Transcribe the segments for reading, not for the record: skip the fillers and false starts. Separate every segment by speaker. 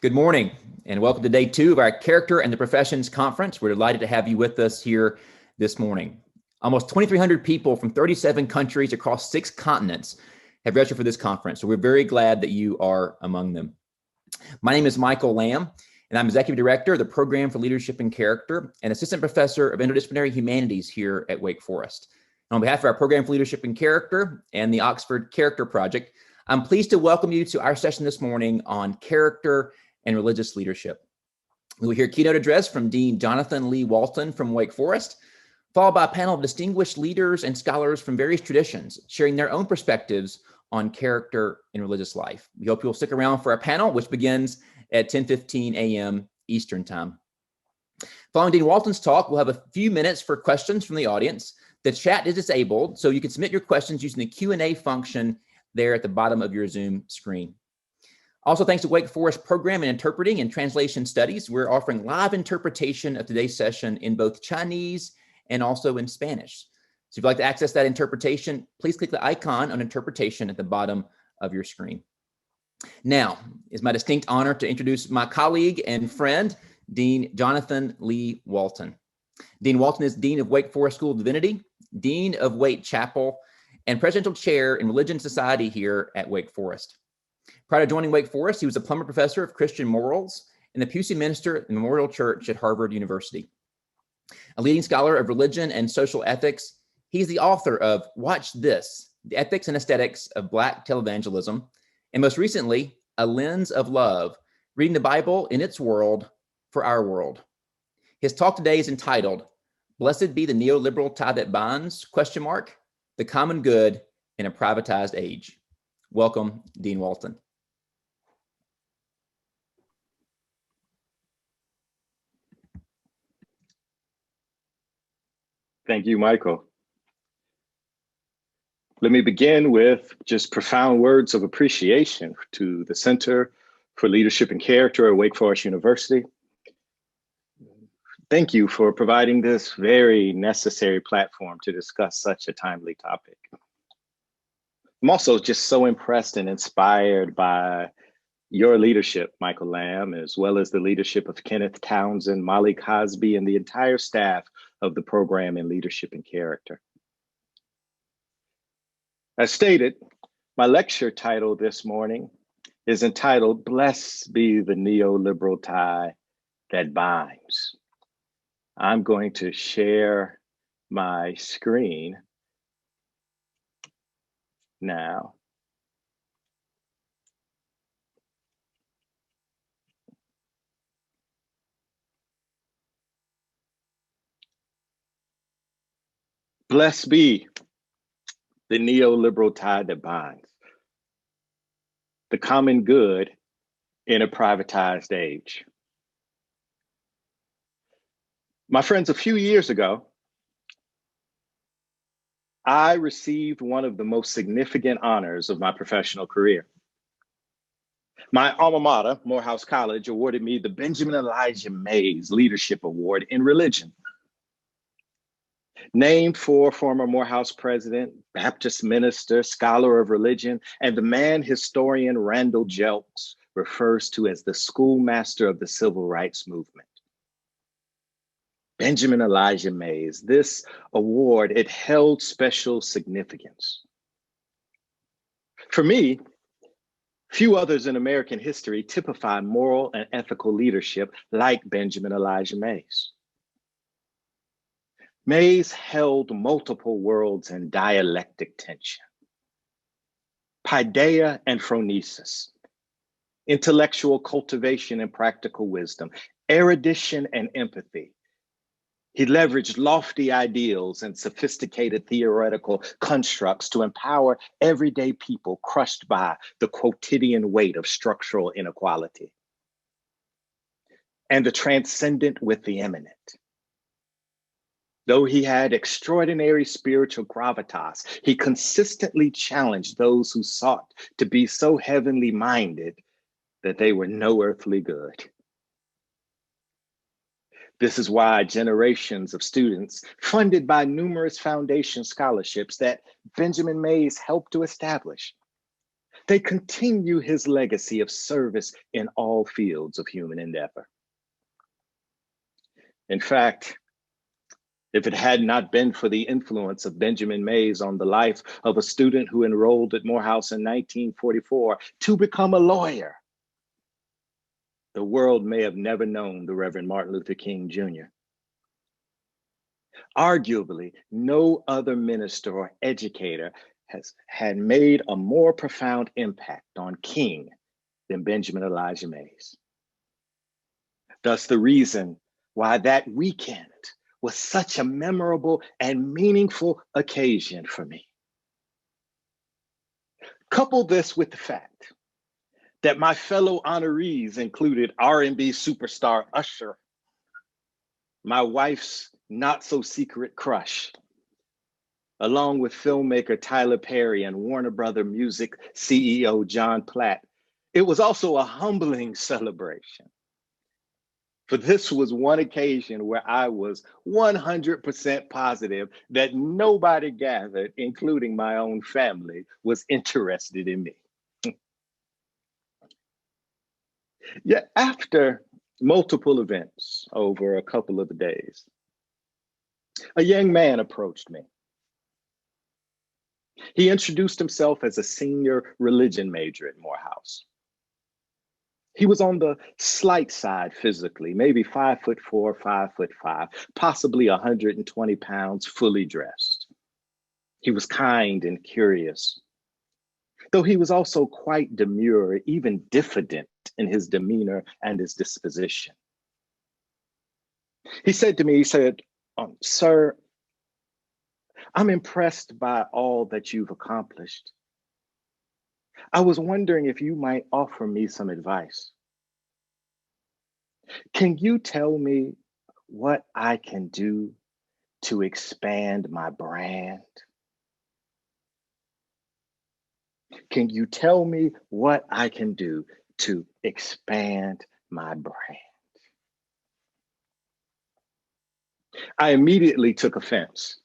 Speaker 1: Good morning and welcome to day 2 of our Character and the Professions Conference. We're delighted to have you with us here this morning. Almost 2,300 people from 37 countries across 6 continents have registered for this conference, so we're very glad that you are among them. My name is Michael Lamb, and I'm Executive Director of the Program for Leadership and Character and Assistant Professor of Interdisciplinary Humanities here at Wake Forest. And on behalf of our Program for Leadership and Character and the Oxford Character Project, I'm pleased to welcome you to our session this morning on character and religious leadership. We will hear a keynote address from Dean Jonathan Lee Walton from Wake Forest, followed by a panel of distinguished leaders and scholars from various traditions, sharing their own perspectives on character in religious life. We hope you'll stick around for our panel, which begins at 10:15 a.m. Eastern Time. Following Dean Walton's talk, we'll have a few minutes for questions from the audience. The chat is disabled, so you can submit your questions using the Q&A function there at the bottom of your Zoom screen. Also, thanks to Wake Forest Program in Interpreting and Translation Studies, we're offering live interpretation of today's session in both Chinese and also in Spanish. So if you'd like to access that interpretation, please click the icon on interpretation at the bottom of your screen. Now, it's my distinct honor to introduce my colleague and friend, Dean Jonathan Lee Walton. Dean Walton is Dean of Wake Forest School of Divinity, Dean of Waite Chapel, and Presidential Chair in Religion and Society here at Wake Forest. Prior to joining Wake Forest, he was a Plummer Professor of Christian Morals and the Pusey Minister at the Memorial Church at Harvard University. A leading scholar of religion and social ethics, he's the author of Watch This, The Ethics and Aesthetics of Black Televangelism, and most recently, A Lens of Love, Reading the Bible in Its World for Our World. His talk today is entitled, Blessed Be the Neoliberal Tie That Binds, The Common Good in a Privatized Age. Welcome, Dean Walton.
Speaker 2: Thank you, Michael. Let me begin with just profound words of appreciation to the Center for Leadership and Character at Wake Forest University. Thank you for providing this very necessary platform to discuss such a timely topic. I'm also just so impressed and inspired by your leadership, Michael Lamb, as well as the leadership of Kenneth Townsend, Molly Cosby, and the entire staff of the Program in Leadership and Character. As stated, my lecture title this morning is entitled, Blessed Be the Neoliberal Tie That Binds. I'm going to share my screen now. Blessed be the neoliberal tie that binds, the common good in a privatized age. My friends, a few years ago, I received one of the most significant honors of my professional career. My alma mater, Morehouse College, awarded me the Benjamin Elijah Mays Leadership Award in Religion. Named for former Morehouse president, Baptist minister, scholar of religion, and the man historian Randall Jelks refers to as the schoolmaster of the civil rights movement. Benjamin Elijah Mays, this award, it held special significance. For me, few others in American history typify moral and ethical leadership like Benjamin Elijah Mays. Mays held multiple worlds in dialectic tension. Paideia and phronesis, intellectual cultivation and practical wisdom, erudition and empathy. He leveraged lofty ideals and sophisticated theoretical constructs to empower everyday people crushed by the quotidian weight of structural inequality. And the transcendent with the eminent. Though he had extraordinary spiritual gravitas, he consistently challenged those who sought to be so heavenly minded that they were no earthly good. This is why generations of students, funded by numerous foundation scholarships that Benjamin Mays helped to establish, They continue his legacy of service in all fields of human endeavor. In fact, if it had not been for the influence of Benjamin Mays on the life of a student who enrolled at Morehouse in 1944 to become a lawyer, the world may have never known the Reverend Martin Luther King Jr. Arguably, no other minister or educator had made a more profound impact on King than Benjamin Elijah Mays. Thus, the reason why that weekend was such a memorable and meaningful occasion for me. Couple this with the fact that my fellow honorees included R&B superstar Usher, my wife's not-so-secret crush, along with filmmaker Tyler Perry and Warner Brother Music CEO John Platt. It was also a humbling celebration. For this was one occasion where I was 100% positive that nobody gathered, including my own family, was interested in me. Yet after multiple events over a couple of days, a young man approached me. He introduced himself as a senior religion major at Morehouse. He was on the slight side physically, maybe 5'4", 5'5", possibly 120 pounds, fully dressed. He was kind and curious, though he was also quite demure, even diffident in his demeanor and his disposition. He said to me, "Sir, I'm impressed by all that you've accomplished. I was wondering if you might offer me some advice. Can you tell me what I can do to expand my brand? Can you tell me what I can do to expand my brand?" I immediately took offense.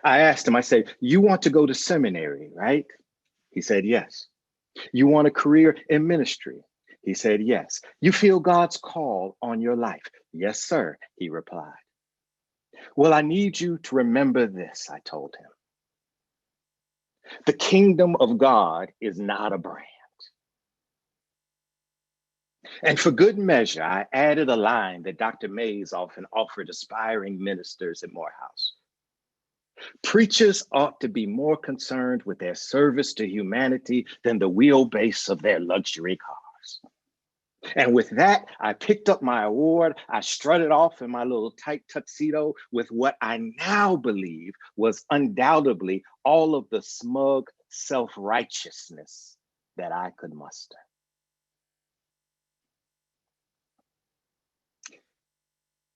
Speaker 2: I asked him, I said, "You want to go to seminary, right?" He said, "Yes." "You want a career in ministry?" He said, "Yes." "You feel God's call on your life?" "Yes, sir," he replied. "Well, I need you to remember this," I told him. "The kingdom of God is not a brand." And for good measure, I added a line that Dr. Mays often offered aspiring ministers at Morehouse. "Preachers ought to be more concerned with their service to humanity than the wheelbase of their luxury cars." And with that, I picked up my award. I strutted off in my little tight tuxedo with what I now believe was undoubtedly all of the smug self-righteousness that I could muster.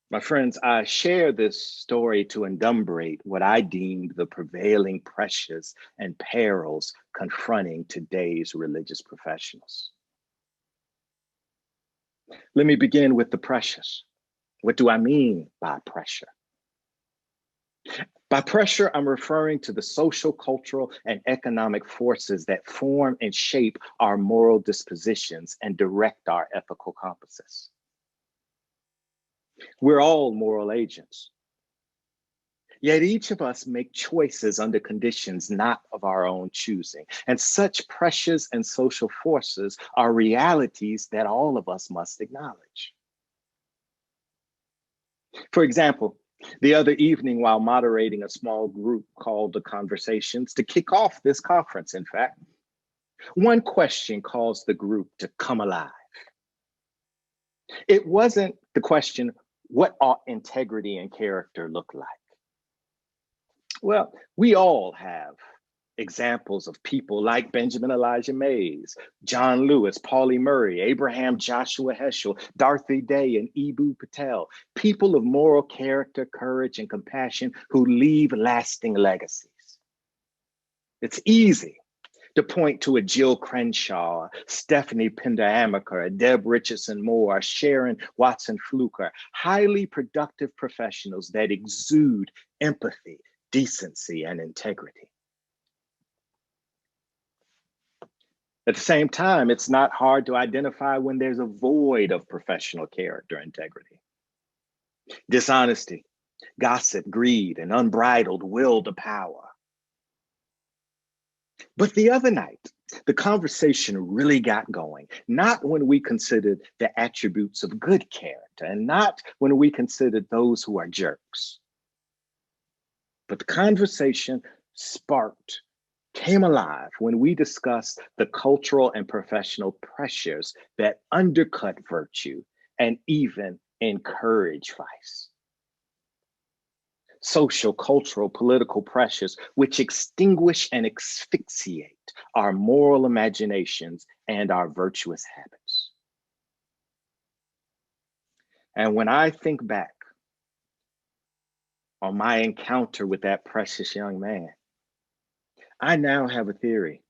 Speaker 2: My friends, I share this story to endumbrate what I deemed the prevailing pressures and perils confronting today's religious professionals. Let me begin with the pressures. What do I mean by pressure? By pressure, I'm referring to the social, cultural, and economic forces that form and shape our moral dispositions and direct our ethical compasses. We're all moral agents. Yet each of us make choices under conditions not of our own choosing. And such pressures and social forces are realities that all of us must acknowledge. For example, the other evening while moderating a small group called The Conversations, to kick off this conference, in fact, one question caused the group to come alive. It wasn't the question, what ought integrity and character look like? Well, we all have examples of people like Benjamin Elijah Mays, John Lewis, Pauli Murray, Abraham Joshua Heschel, Dorothy Day, and Eboo Patel, people of moral character, courage, and compassion who leave lasting legacies. It's easy to point to a Jill Crenshaw, Stephanie Pender-Amaker, a Deb Richardson Moore, a Sharon Watson Fluker, highly productive professionals that exude empathy, decency, and integrity. At the same time, it's not hard to identify when there's a void of professional character integrity. Dishonesty, gossip, greed, and unbridled will to power. But the other night, the conversation really got going, not when we considered the attributes of good character and not when we considered those who are jerks. But the conversation came alive when we discussed the cultural and professional pressures that undercut virtue and even encourage vice. Social, cultural, political pressures which extinguish and asphyxiate our moral imaginations and our virtuous habits. And when I think back on my encounter with that precious young man, I now have a theory.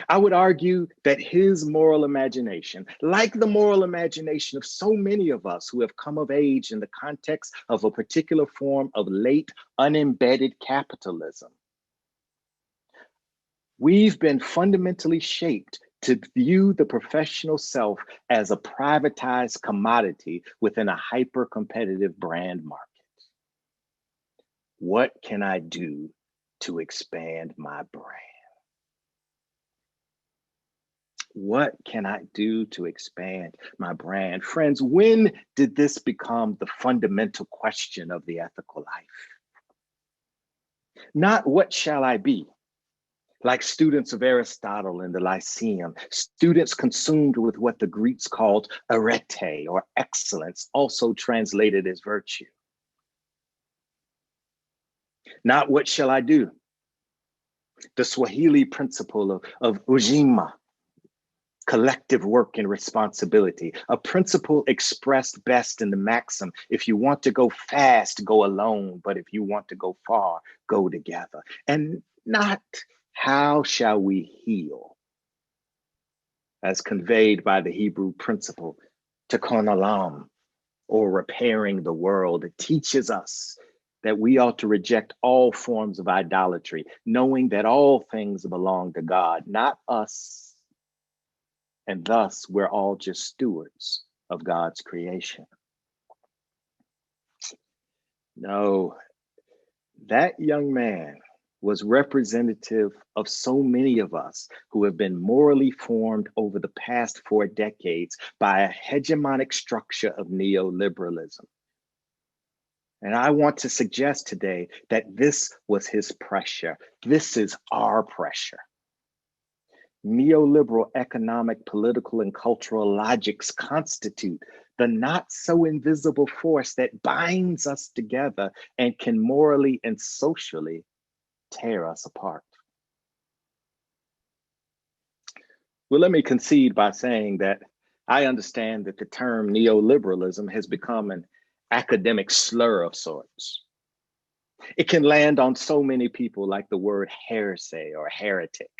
Speaker 2: I would argue that his moral imagination, like the moral imagination of so many of us who have come of age in the context of a particular form of late unembedded capitalism, we've been fundamentally shaped to view the professional self as a privatized commodity within a hyper-competitive brand market. What can I do to expand my brand? What can I do to expand my brand? Friends, when did this become the fundamental question of the ethical life? Not what shall I be? Like students of Aristotle in the Lyceum, students consumed with what the Greeks called arete or excellence, also translated as virtue. Not what shall I do? The Swahili principle of ujima, collective work and responsibility, a principle expressed best in the maxim, if you want to go fast, go alone, but if you want to go far, go together. And not how shall we heal, as conveyed by the Hebrew principle, tikkun olam, or repairing the world. It teaches us that we ought to reject all forms of idolatry, knowing that all things belong to God, not us. And thus, we're all just stewards of God's creation. No, that young man was representative of so many of us who have been morally formed over the past 4 decades by a hegemonic structure of neoliberalism. And I want to suggest today that this was his pressure. This is our pressure. Neoliberal economic, political, and cultural logics constitute the not so invisible force that binds us together and can morally and socially tear us apart. Well, let me concede by saying that I understand that the term neoliberalism has become an academic slur of sorts. It can land on so many people like the word heresy or heretic.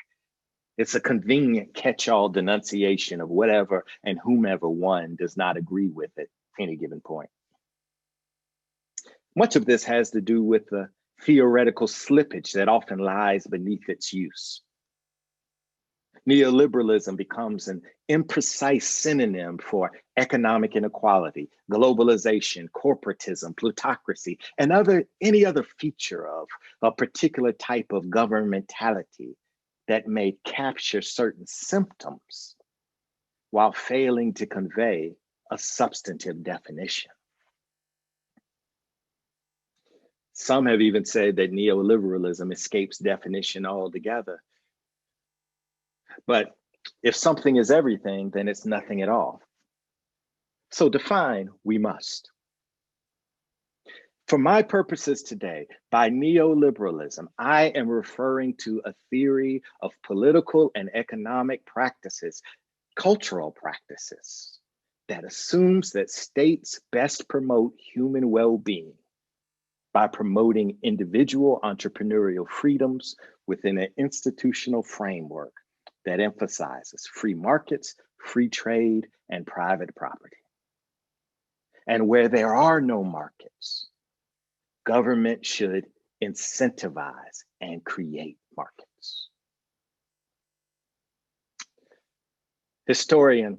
Speaker 2: It's a convenient catch-all denunciation of whatever and whomever one does not agree with at any given point. Much of this has to do with the theoretical slippage that often lies beneath its use. Neoliberalism becomes an imprecise synonym for economic inequality, globalization, corporatism, plutocracy, and any other feature of a particular type of governmentality that may capture certain symptoms while failing to convey a substantive definition. Some have even said that neoliberalism escapes definition altogether. But if something is everything, then it's nothing at all. So define we must. For my purposes today, by neoliberalism, I am referring to a theory of political and economic practices, cultural practices, that assumes that states best promote human well-being by promoting individual entrepreneurial freedoms within an institutional framework that emphasizes free markets, free trade, and private property. And where there are no markets, government should incentivize and create markets. Historian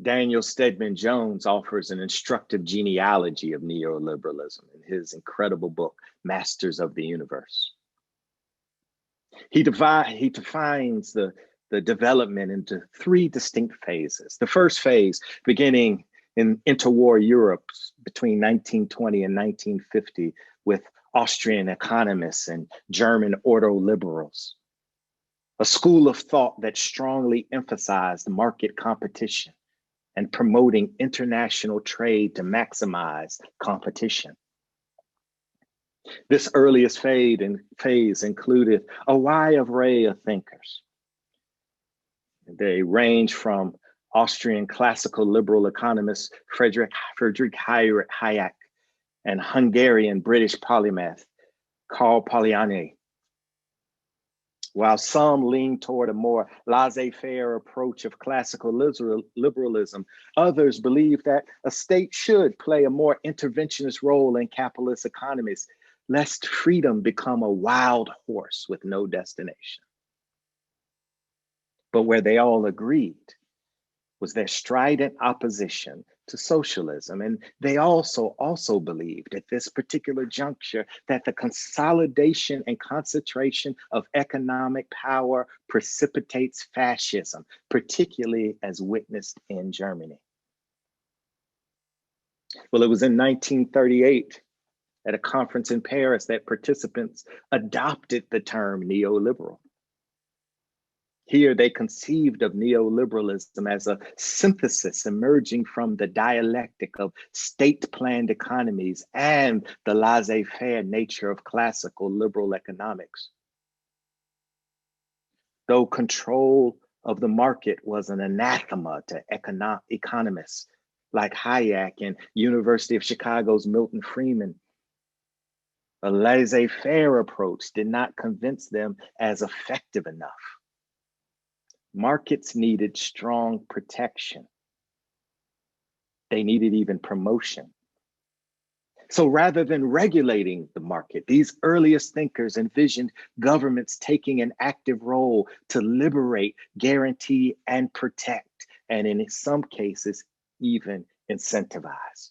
Speaker 2: Daniel Stedman Jones offers an instructive genealogy of neoliberalism in his incredible book, Masters of the Universe. He defines the development into three distinct phases. The first phase, beginning in interwar Europe between 1920 and 1950, with Austrian economists and German ordo-liberals, a school of thought that strongly emphasized market competition and promoting international trade to maximize competition. This earliest phase included a wide array of thinkers. They range from Austrian classical liberal economist Friedrich Hayek and Hungarian British polymath Karl Polanyi. While some lean toward a more laissez-faire approach of classical liberalism, others believe that a state should play a more interventionist role in capitalist economies, lest freedom become a wild horse with no destination. But where they all agreed was their strident opposition to socialism. And they also believed at this particular juncture that the consolidation and concentration of economic power precipitates fascism, particularly as witnessed in Germany. Well, it was in 1938 at a conference in Paris that participants adopted the term neoliberal. Here, they conceived of neoliberalism as a synthesis emerging from the dialectic of state-planned economies and the laissez-faire nature of classical liberal economics. Though control of the market was an anathema to economists like Hayek and University of Chicago's Milton Friedman, a laissez-faire approach did not convince them as effective enough. Markets needed strong protection. They needed even promotion. So rather than regulating the market, these earliest thinkers envisioned governments taking an active role to liberate, guarantee, and protect, and in some cases, even incentivize.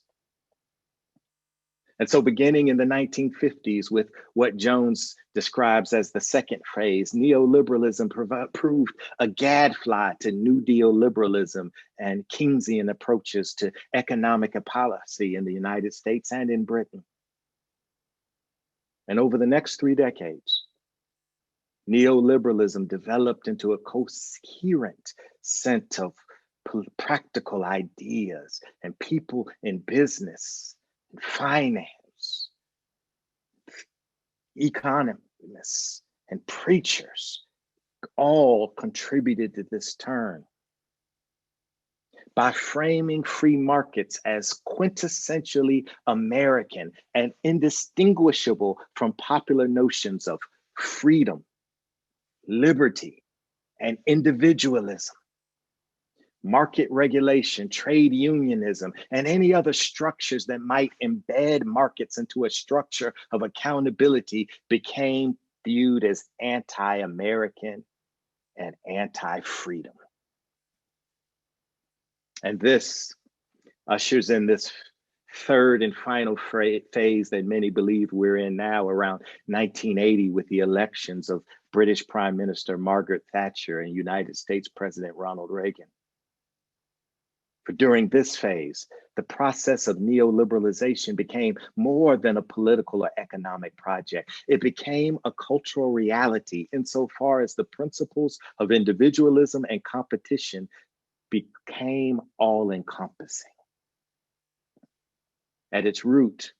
Speaker 2: And so beginning in the 1950s with what Jones describes as the second phase, neoliberalism proved a gadfly to New Deal liberalism and Keynesian approaches to economic policy in the United States and in Britain. And over the next 3 decades, neoliberalism developed into a coherent set of practical ideas and people in business, finance, economists, and preachers all contributed to this turn. By framing free markets as quintessentially American and indistinguishable from popular notions of freedom, liberty, and individualism, market regulation, trade unionism, and any other structures that might embed markets into a structure of accountability became viewed as anti-American and anti-freedom. And this ushers in this third and final phase that many believe we're in now, around 1980, with the elections of British Prime Minister Margaret Thatcher and United States President Ronald Reagan. For during this phase, the process of neoliberalization became more than a political or economic project. It became a cultural reality insofar as the principles of individualism and competition became all-encompassing. At its root,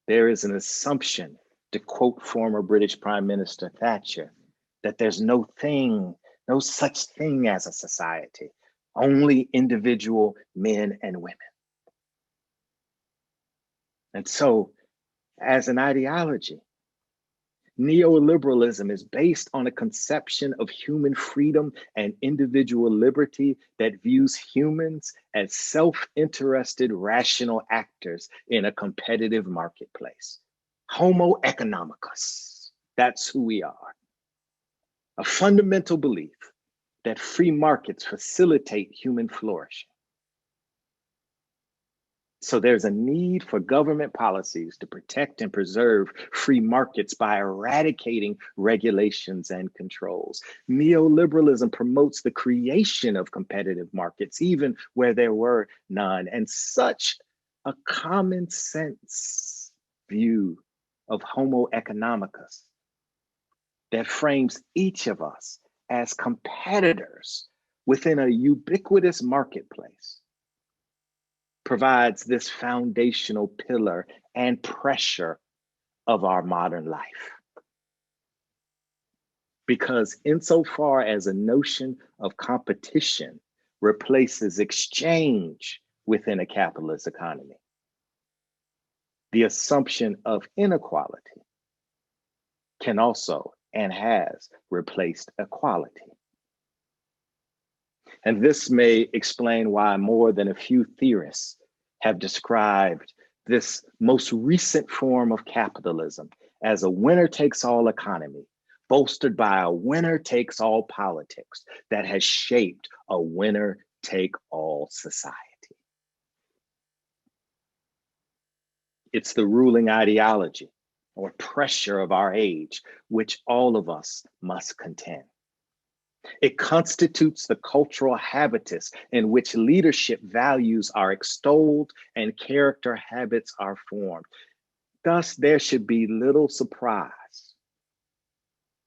Speaker 2: there is an assumption, to quote former British Prime Minister Thatcher, that there's no such thing as a society. Only individual men and women. And so, as an ideology, neoliberalism is based on a conception of human freedom and individual liberty that views humans as self-interested, rational actors in a competitive marketplace. Homo economicus, that's who we are. A fundamental belief that free markets facilitate human flourishing. So there's a need for government policies to protect and preserve free markets by eradicating regulations and controls. Neoliberalism promotes the creation of competitive markets, even where there were none. And such a common sense view of Homo economicus that frames each of us as competitors within a ubiquitous marketplace provides this foundational pillar and pressure of our modern life. Because insofar as a notion of competition replaces exchange within a capitalist economy, the assumption of inequality can also and has replaced equality. And this may explain why more than a few theorists have described this most recent form of capitalism as a winner-takes-all economy, bolstered by a winner-takes-all politics that has shaped a winner-take-all society. It's the ruling ideology or pressure of our age, which all of us must contend. It constitutes the cultural habitus in which leadership values are extolled and character habits are formed. Thus, there should be little surprise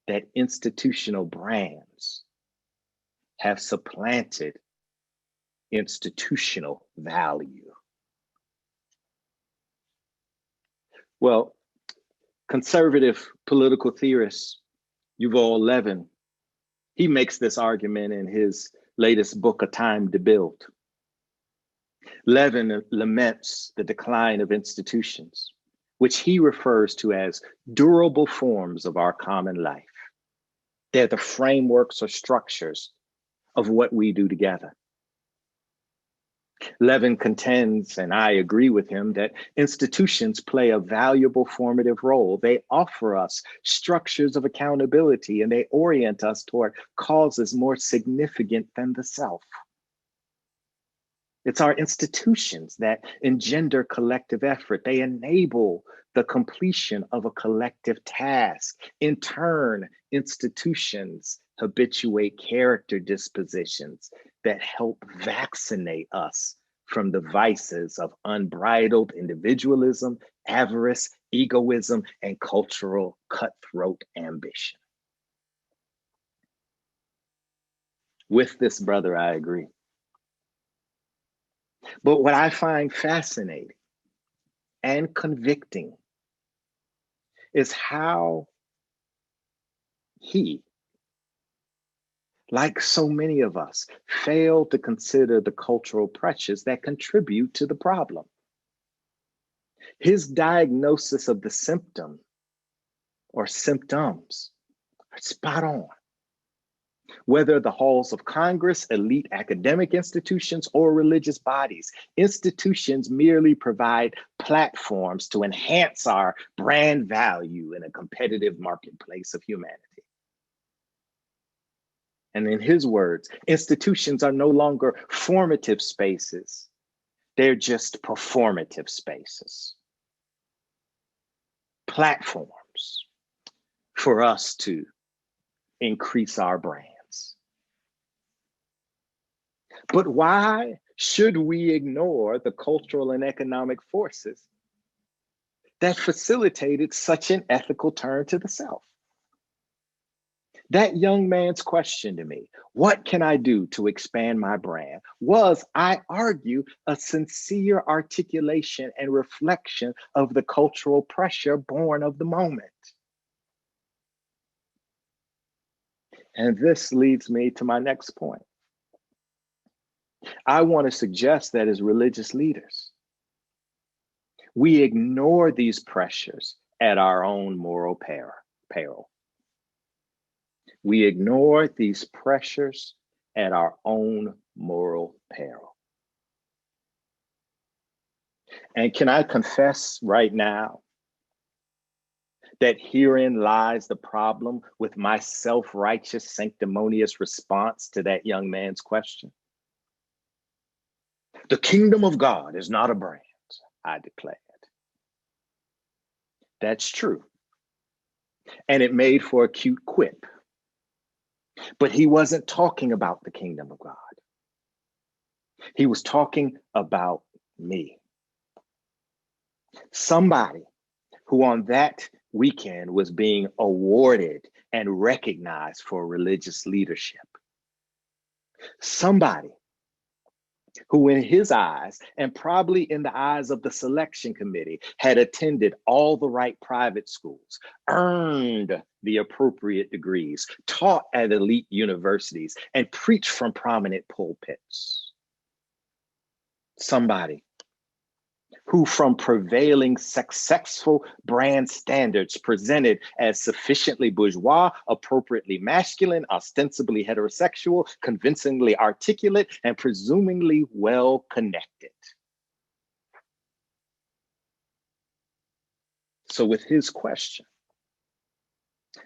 Speaker 2: that institutional brands have supplanted institutional value. Well, conservative political theorist Yuval Levin, he makes this argument in his latest book, A Time to Build. Levin laments the decline of institutions, which he refers to as durable forms of our common life. They're the frameworks or structures of what we do together. Levin contends, and I agree with him, that institutions play a valuable formative role. They offer us structures of accountability and they orient us toward causes more significant than the self. It's our institutions that engender collective effort. They enable the completion of a collective task. In turn, institutions habituate character dispositions that help vaccinate us from the vices of unbridled individualism, avarice, egoism, and cultural cutthroat ambition. With this brother, I agree. But what I find fascinating and convicting is how he, like so many of us, fail to consider the cultural pressures that contribute to the problem. His diagnosis of the symptom or symptoms are spot on. Whether the halls of Congress, elite academic institutions, or religious bodies, institutions merely provide platforms to enhance our brand value in a competitive marketplace of humanity. And in his words, institutions are no longer formative spaces. They're just performative spaces. Platforms for us to increase our brands. But why should we ignore the cultural and economic forces that facilitated such an ethical turn to the self? That young man's question to me, what can I do to expand my brand, was, I argue, a sincere articulation and reflection of the cultural pressure born of the moment. And this leads me to my next point. I want to suggest that as religious leaders, we ignore these pressures at our own moral peril. We ignore these pressures at our own moral peril. And can I confess right now that herein lies the problem with my self-righteous, sanctimonious response to that young man's question? The kingdom of God is not a brand, I declared. That's true. And it made for a cute quip. But he wasn't talking about the kingdom of God. He was talking about me. Somebody who on that weekend was being awarded and recognized for religious leadership. Somebody who in his eyes, and probably in the eyes of the selection committee, had attended all the right private schools, earned the appropriate degrees, taught at elite universities, and preached from prominent pulpits. Somebody who from prevailing successful brand standards presented as sufficiently bourgeois, appropriately masculine, ostensibly heterosexual, convincingly articulate, and presumably well connected. So with his question,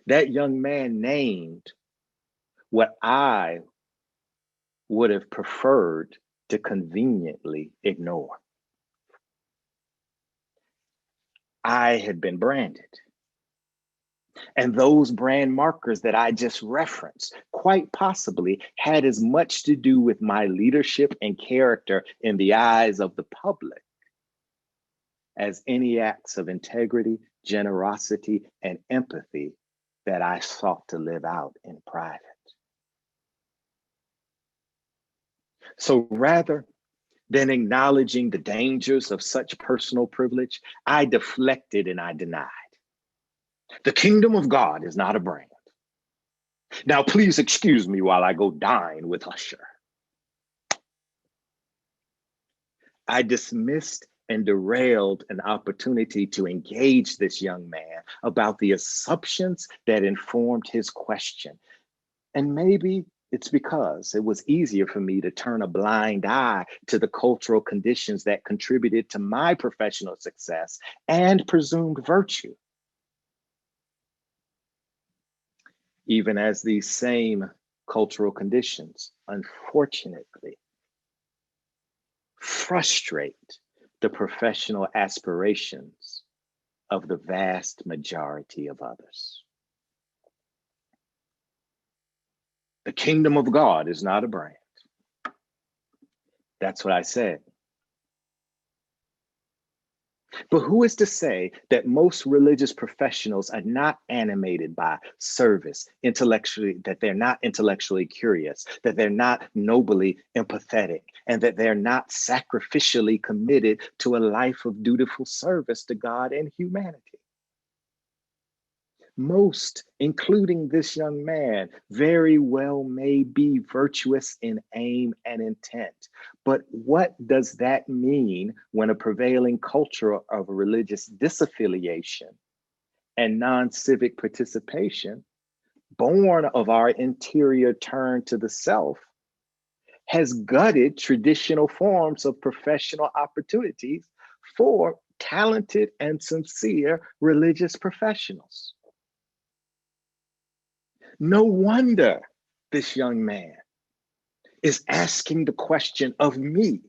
Speaker 2: that young man named what I would have preferred to conveniently ignore. I had been branded. And those brand markers that I just referenced quite possibly had as much to do with my leadership and character in the eyes of the public as any acts of integrity, generosity, and empathy that I sought to live out in private. So rather than acknowledging the dangers of such personal privilege, I deflected and I denied. The kingdom of God is not a brand. Now, please excuse me while I go dine with Usher. I dismissed and derailed an opportunity to engage this young man about the assumptions that informed his question. And maybe it's because it was easier for me to turn a blind eye to the cultural conditions that contributed to my professional success and presumed virtue. Even as these same cultural conditions, unfortunately, frustrate the professional aspirations of the vast majority of others. The kingdom of God is not a brand. That's what I said. But who is to say that most religious professionals are not animated by service, that they're not intellectually curious, that they're not nobly empathetic, and that they're not sacrificially committed to a life of dutiful service to God and humanity? Most, including this young man, very well may be virtuous in aim and intent. But what does that mean when a prevailing culture of religious disaffiliation and non-civic participation, born of our interior turn to the self, has gutted traditional forms of professional opportunities for talented and sincere religious professionals? No wonder this young man is asking the question of me,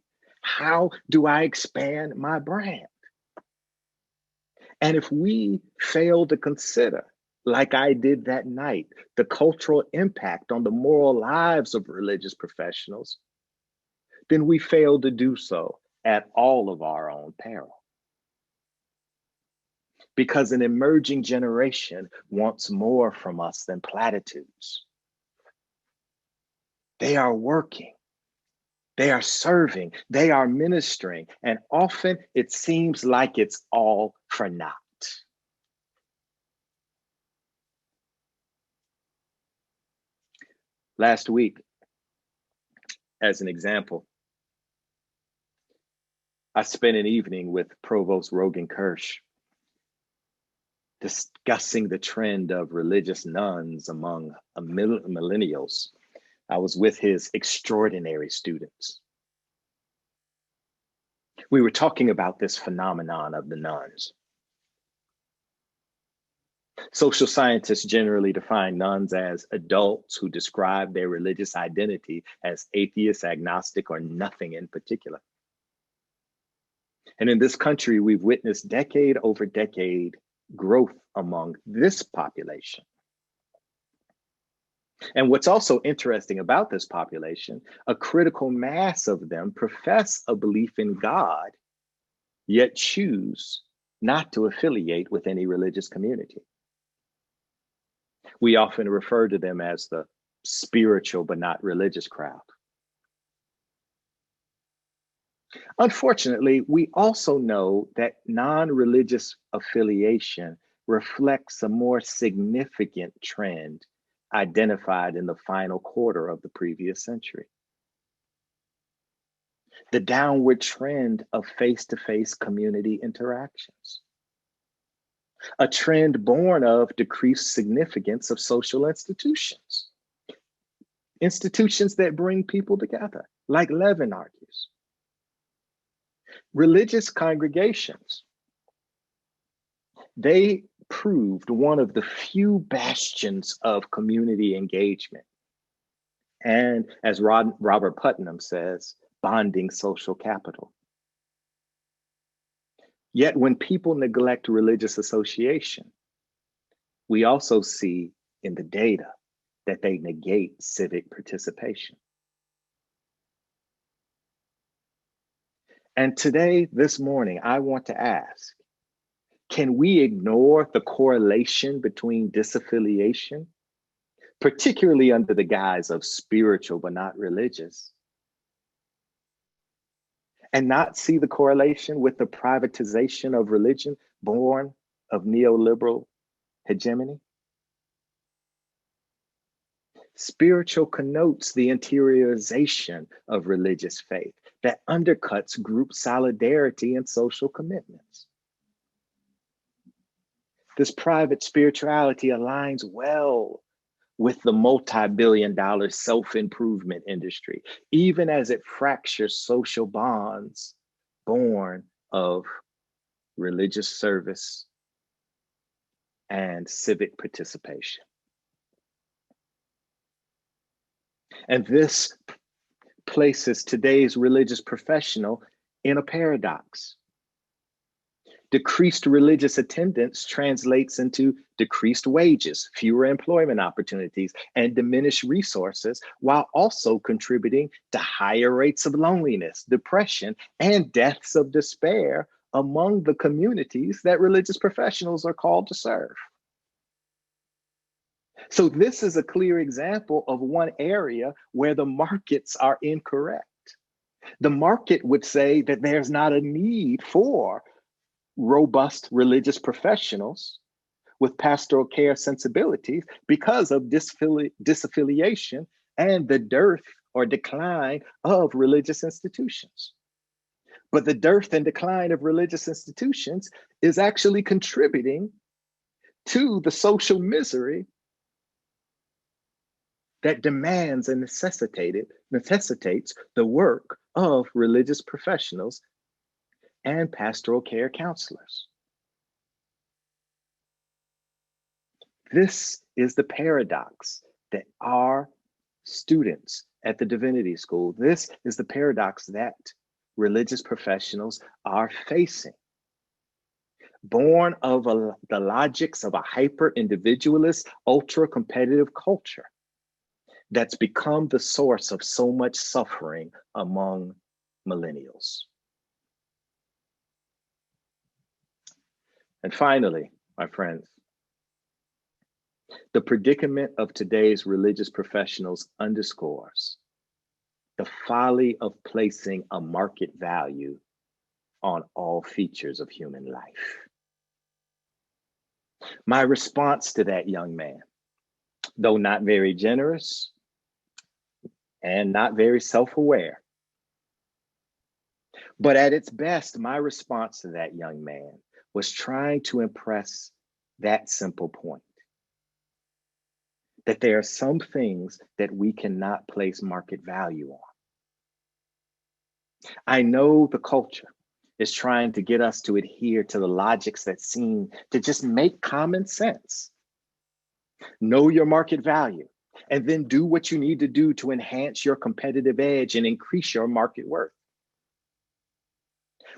Speaker 2: how do I expand my brand? And if we fail to consider, like I did that night, the cultural impact on the moral lives of religious professionals, then we fail to do so at all of our own peril. Because an emerging generation wants more from us than platitudes. They are working, they are serving, they are ministering, and often it seems like it's all for naught. Last week, as an example, I spent an evening with Provost Rogan Kirsch discussing the trend of religious nuns among millennials. I was with his extraordinary students. We were talking about this phenomenon of the nuns. Social scientists generally define nones as adults who describe their religious identity as atheist, agnostic, or nothing in particular. And in this country, we've witnessed decade over decade growth among this population. And what's also interesting about this population, a critical mass of them profess a belief in God, yet choose not to affiliate with any religious community. We often refer to them as the spiritual but not religious crowd. Unfortunately, we also know that non-religious affiliation reflects a more significant trend identified in the final quarter of the previous century. The downward trend of face-to-face community interactions. A trend born of decreased significance of social institutions. Institutions that bring people together, like Levin argues. Religious congregations, they proved one of the few bastions of community engagement. And as Robert Putnam says, bonding social capital. Yet when people neglect religious association, we also see in the data that they negate civic participation. And today, this morning, I want to ask, can we ignore the correlation between disaffiliation, particularly under the guise of spiritual but not religious, and not see the correlation with the privatization of religion born of neoliberal hegemony? Spiritual connotes the interiorization of religious faith that undercuts group solidarity and social commitments. This private spirituality aligns well with the multi-billion-dollar self-improvement industry, even as it fractures social bonds born of religious service and civic participation. And this places today's religious professional in a paradox. Decreased religious attendance translates into decreased wages, fewer employment opportunities, and diminished resources, while also contributing to higher rates of loneliness, depression, and deaths of despair among the communities that religious professionals are called to serve. So this is a clear example of one area where the markets are incorrect. The market would say that there's not a need for robust religious professionals with pastoral care sensibilities because of disaffiliation and the dearth or decline of religious institutions. But the dearth and decline of religious institutions is actually contributing to the social misery that demands and necessitates the work of religious professionals and pastoral care counselors. This is the paradox that our students at the Divinity School, this is the paradox that religious professionals are facing. Born of the logics of a hyper-individualist, ultra-competitive culture that's become the source of so much suffering among millennials. And finally, my friends, the predicament of today's religious professionals underscores the folly of placing a market value on all features of human life. My response to that young man, though not very generous and not very self-aware, but at its best, my response to that young man was trying to impress that simple point, that there are some things that we cannot place market value on. I know the culture is trying to get us to adhere to the logics that seem to just make common sense Know your market value, and then do what you need to do to enhance your competitive edge and increase your market worth.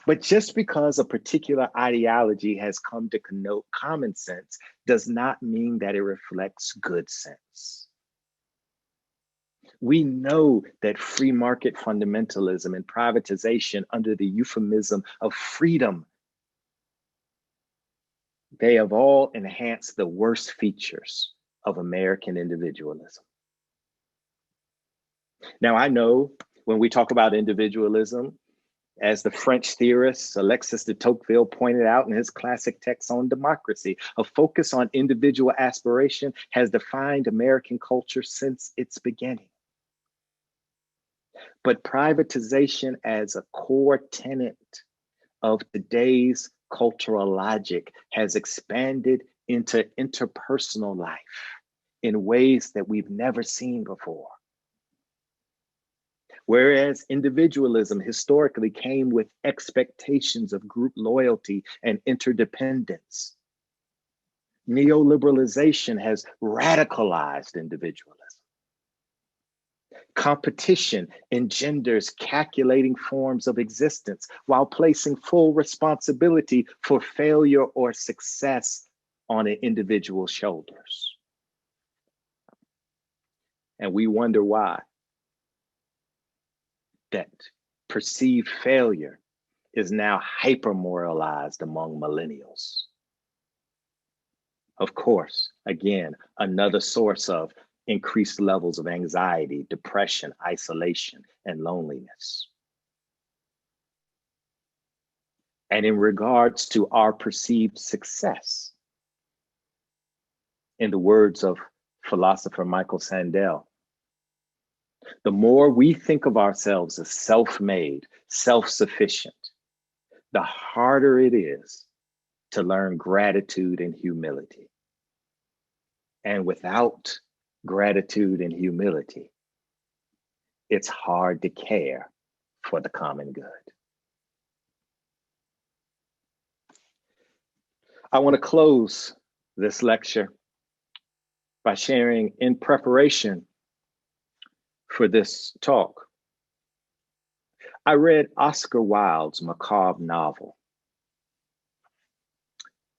Speaker 2: But just because a particular ideology has come to connote common sense does not mean that it reflects good sense. We know that free market fundamentalism and privatization under the euphemism of freedom, they have all enhanced the worst features of American individualism. Now, I know when we talk about individualism, as the French theorist Alexis de Tocqueville pointed out in his classic text on democracy, a focus on individual aspiration has defined American culture since its beginning. But privatization as a core tenet of today's cultural logic has expanded into interpersonal life in ways that we've never seen before. Whereas individualism historically came with expectations of group loyalty and interdependence, neoliberalization has radicalized individualism. Competition engenders calculating forms of existence while placing full responsibility for failure or success on an individual's shoulders. And we wonder why that perceived failure is now hyper-moralized among millennials. Of course, again, another source of increased levels of anxiety, depression, isolation, and loneliness. And in regards to our perceived success, in the words of philosopher Michael Sandel, the more we think of ourselves as self-made, self-sufficient, the harder it is to learn gratitude and humility. And without gratitude and humility, it's hard to care for the common good. I want to close this lecture by sharing, in preparation for this talk, I read Oscar Wilde's macabre novel.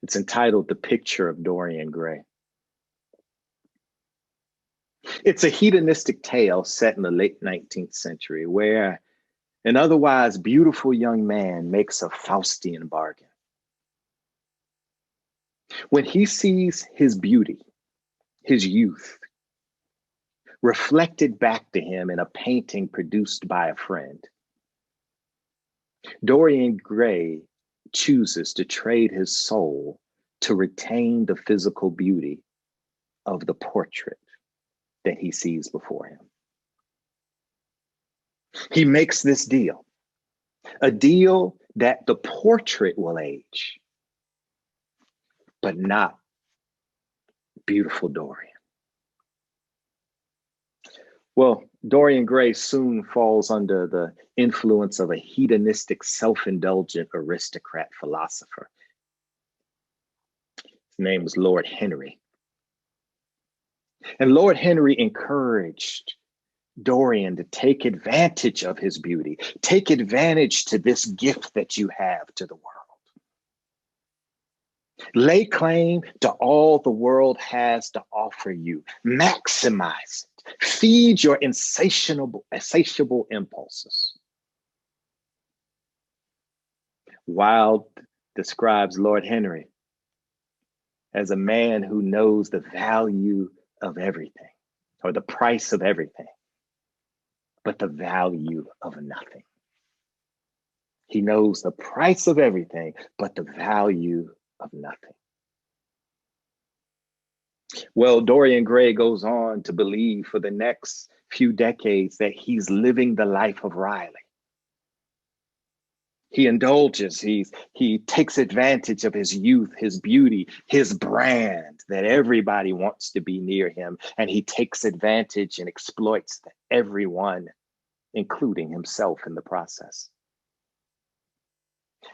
Speaker 2: It's entitled The Picture of Dorian Gray. It's a hedonistic tale set in the late 19th century where an otherwise beautiful young man makes a Faustian bargain. When he sees his beauty, his youth, reflected back to him in a painting produced by a friend, Dorian Gray chooses to trade his soul to retain the physical beauty of the portrait that he sees before him. He makes this deal, a deal that the portrait will age, but not beautiful Dorian. Well, Dorian Gray soon falls under the influence of a hedonistic, self-indulgent aristocrat philosopher. His name was Lord Henry. And Lord Henry encouraged Dorian to take advantage of his beauty, take advantage to this gift that you have to the world. Lay claim to all the world has to offer you. Maximize it. Feed your insatiable impulses. Wilde describes Lord Henry as a man who knows the value of everything, or the price of everything, but the value of nothing. He knows the price of everything, but the value of nothing. Well, Dorian Gray goes on to believe for the next few decades that he's living the life of Riley. He indulges, he takes advantage of his youth, his beauty, his brand, that everybody wants to be near him, and he takes advantage and exploits everyone, including himself in the process.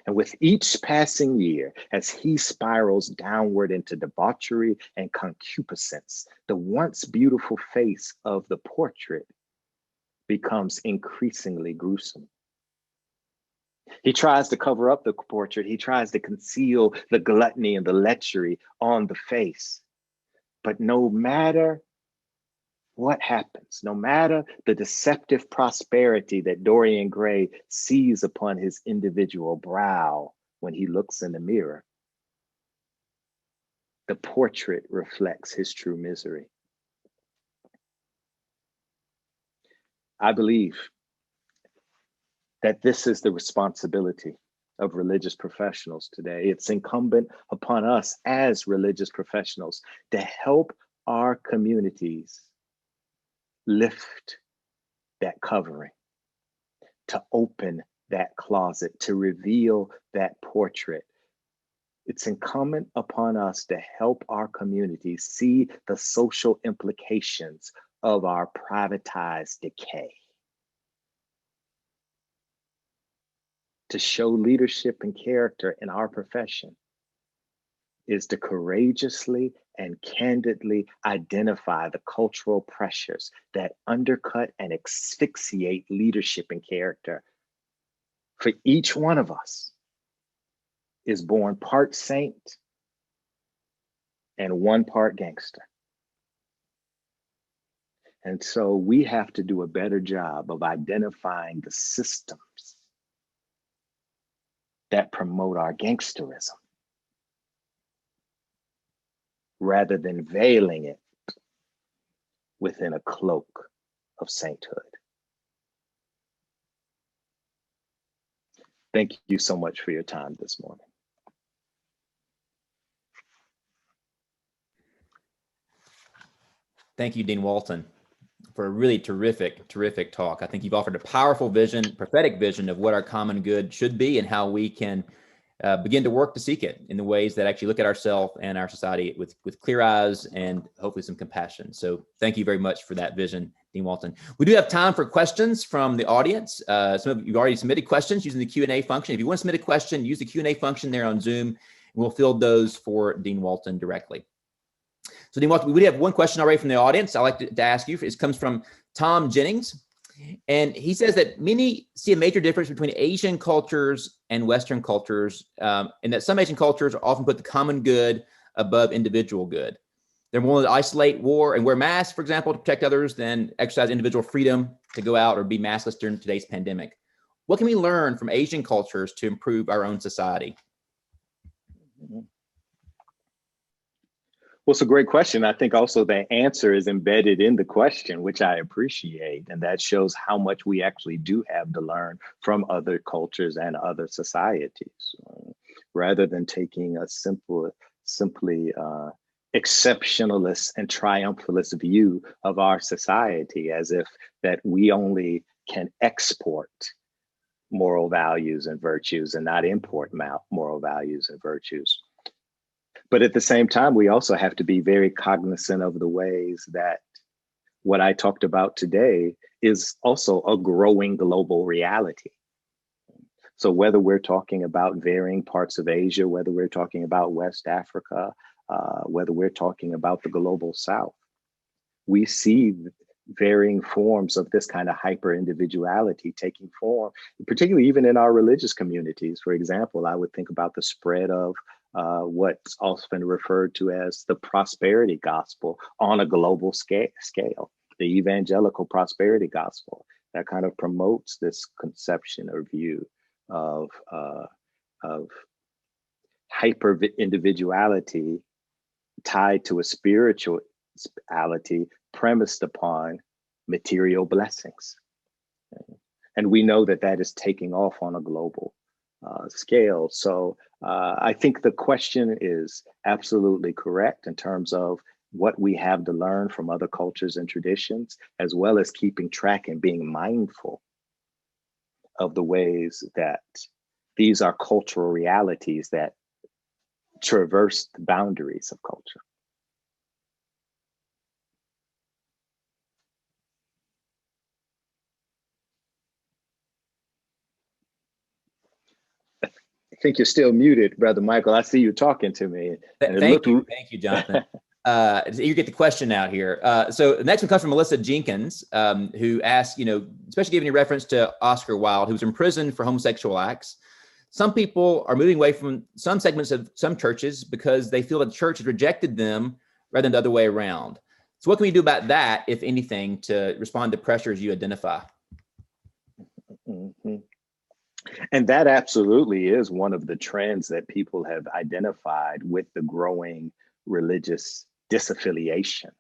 Speaker 2: And with each passing year, as he spirals downward into debauchery and concupiscence, the once beautiful face of the portrait becomes increasingly gruesome. He tries to cover up the portrait. He tries to conceal the gluttony and the lechery on the face. But no matter what happens, no matter the deceptive prosperity that Dorian Gray sees upon his individual brow when he looks in the mirror, the portrait reflects his true misery. I believe that this is the responsibility of religious professionals today. It's incumbent upon us as religious professionals to help our communities lift that covering, to open that closet, to reveal that portrait. It's incumbent upon us to help our communities see the social implications of our privatized decay. To show leadership and character in our profession is to courageously and candidly identify the cultural pressures that undercut and asphyxiate leadership and character. For each one of us is born part saint and one part gangster. And so we have to do a better job of identifying the systems that promote our gangsterism rather than veiling it within a cloak of sainthood. Thank you so much for your time this morning.
Speaker 1: Thank you, Dean Walton, for a really terrific talk. I think you've offered a powerful vision, prophetic vision of what our common good should be and how we can begin to work to seek it in the ways that actually look at ourselves and our society with clear eyes and hopefully some compassion. So thank you very much for that vision, Dean Walton. We do have time for questions from the audience. Some of you already submitted questions using the Q&A function. If you want to submit a question, use the Q&A function there on Zoom, and we'll field those for Dean Walton directly. So Dean Walton, we have one question already from the audience I'd like to ask you. It comes from Tom Jennings. And he says that many see a major difference between Asian cultures and Western cultures, and that some Asian cultures often put the common good above individual good. They're more to isolate war and wear masks, for example, to protect others than exercise individual freedom to go out or be maskless during today's pandemic. What can we learn from Asian cultures to improve our own society?
Speaker 2: Well, it's a great question. I think also the answer is embedded in the question, which I appreciate. And that shows how much we actually do have to learn from other cultures and other societies, rather than taking a simply exceptionalist and triumphalist view of our society as if that we only can export moral values and virtues and not import moral values and virtues. But at the same time, we also have to be very cognizant of the ways that what I talked about today is also a growing global reality. So whether we're talking about varying parts of Asia, whether we're talking about West Africa, whether we're talking about the global South, we see varying forms of this kind of hyper individuality taking form, particularly even in our religious communities. For example, I would think about the spread of what's often referred to as the prosperity gospel on a global scale, the evangelical prosperity gospel that kind of promotes this conception or view of hyper individuality tied to a spirituality premised upon material blessings. And we know that that is taking off on a global scale. So I think the question is absolutely correct in terms of what we have to learn from other cultures and traditions, as well as keeping track and being mindful of the ways that these are cultural realities that traverse the boundaries of culture. think you're still muted, Brother Michael. I see you talking to me. And
Speaker 1: Thank you, Jonathan. You get the question out here. So the next one comes from Melissa Jenkins, who asks, especially giving a reference to Oscar Wilde, who was imprisoned for homosexual acts. Some people are moving away from some segments of some churches because they feel that the church has rejected them rather than the other way around. So what can we do about that, if anything, to respond to pressures you identify?
Speaker 2: Mm-hmm. And that absolutely is one of the trends that people have identified with the growing religious disaffiliation.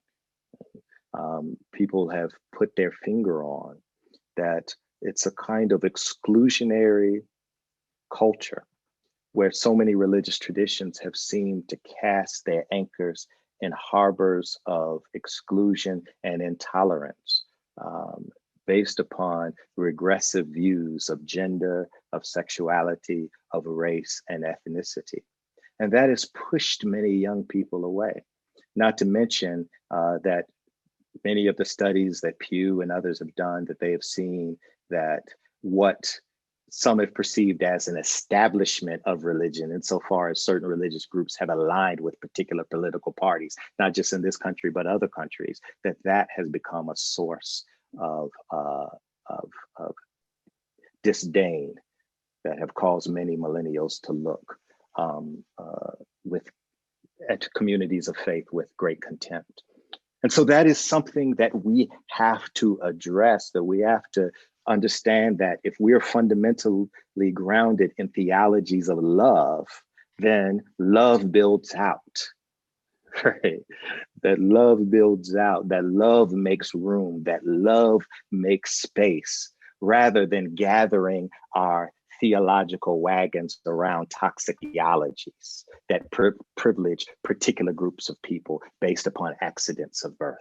Speaker 2: People have put their finger on that it's a kind of exclusionary culture where so many religious traditions have seemed to cast their anchors in harbors of exclusion and intolerance, based upon regressive views of gender, of sexuality, of race and ethnicity. And that has pushed many young people away. Not to mention that many of the studies that Pew and others have done, that they have seen that what some have perceived as an establishment of religion, insofar as certain religious groups have aligned with particular political parties, not just in this country, but other countries, that has become a source of disdain that have caused many millennials to look at communities of faith with great contempt. And so that is something that we have to address, that we have to understand that if we're fundamentally grounded in theologies of love, then love builds out, right? That love builds out, that love makes room, that love makes space, rather than gathering our theological wagons around toxic theologies that privilege particular groups of people based upon accidents of birth.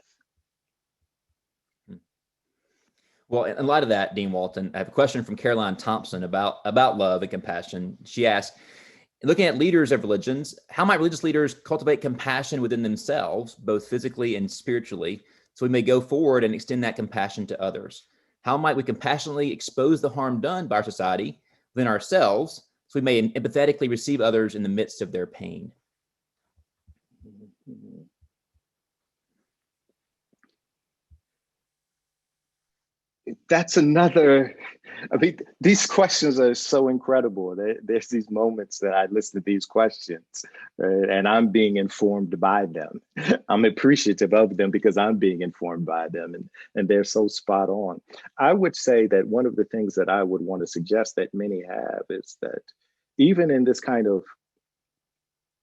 Speaker 1: Well, in light of that, Dean Walton, I have a question from Caroline Thompson about love and compassion. She asks, looking at leaders of religions, how might religious leaders cultivate compassion within themselves, both physically and spiritually, so we may go forward and extend that compassion to others? How might we compassionately expose the harm done by our society within ourselves, so we may empathetically receive others in the midst of their pain?
Speaker 2: That's another, I mean, these questions are so incredible. There's these moments that I listen to these questions, right, and I'm being informed by them. I'm appreciative of them because I'm being informed by them, and they're so spot on. I would say that one of the things that I would want to suggest that many have is that even in this kind of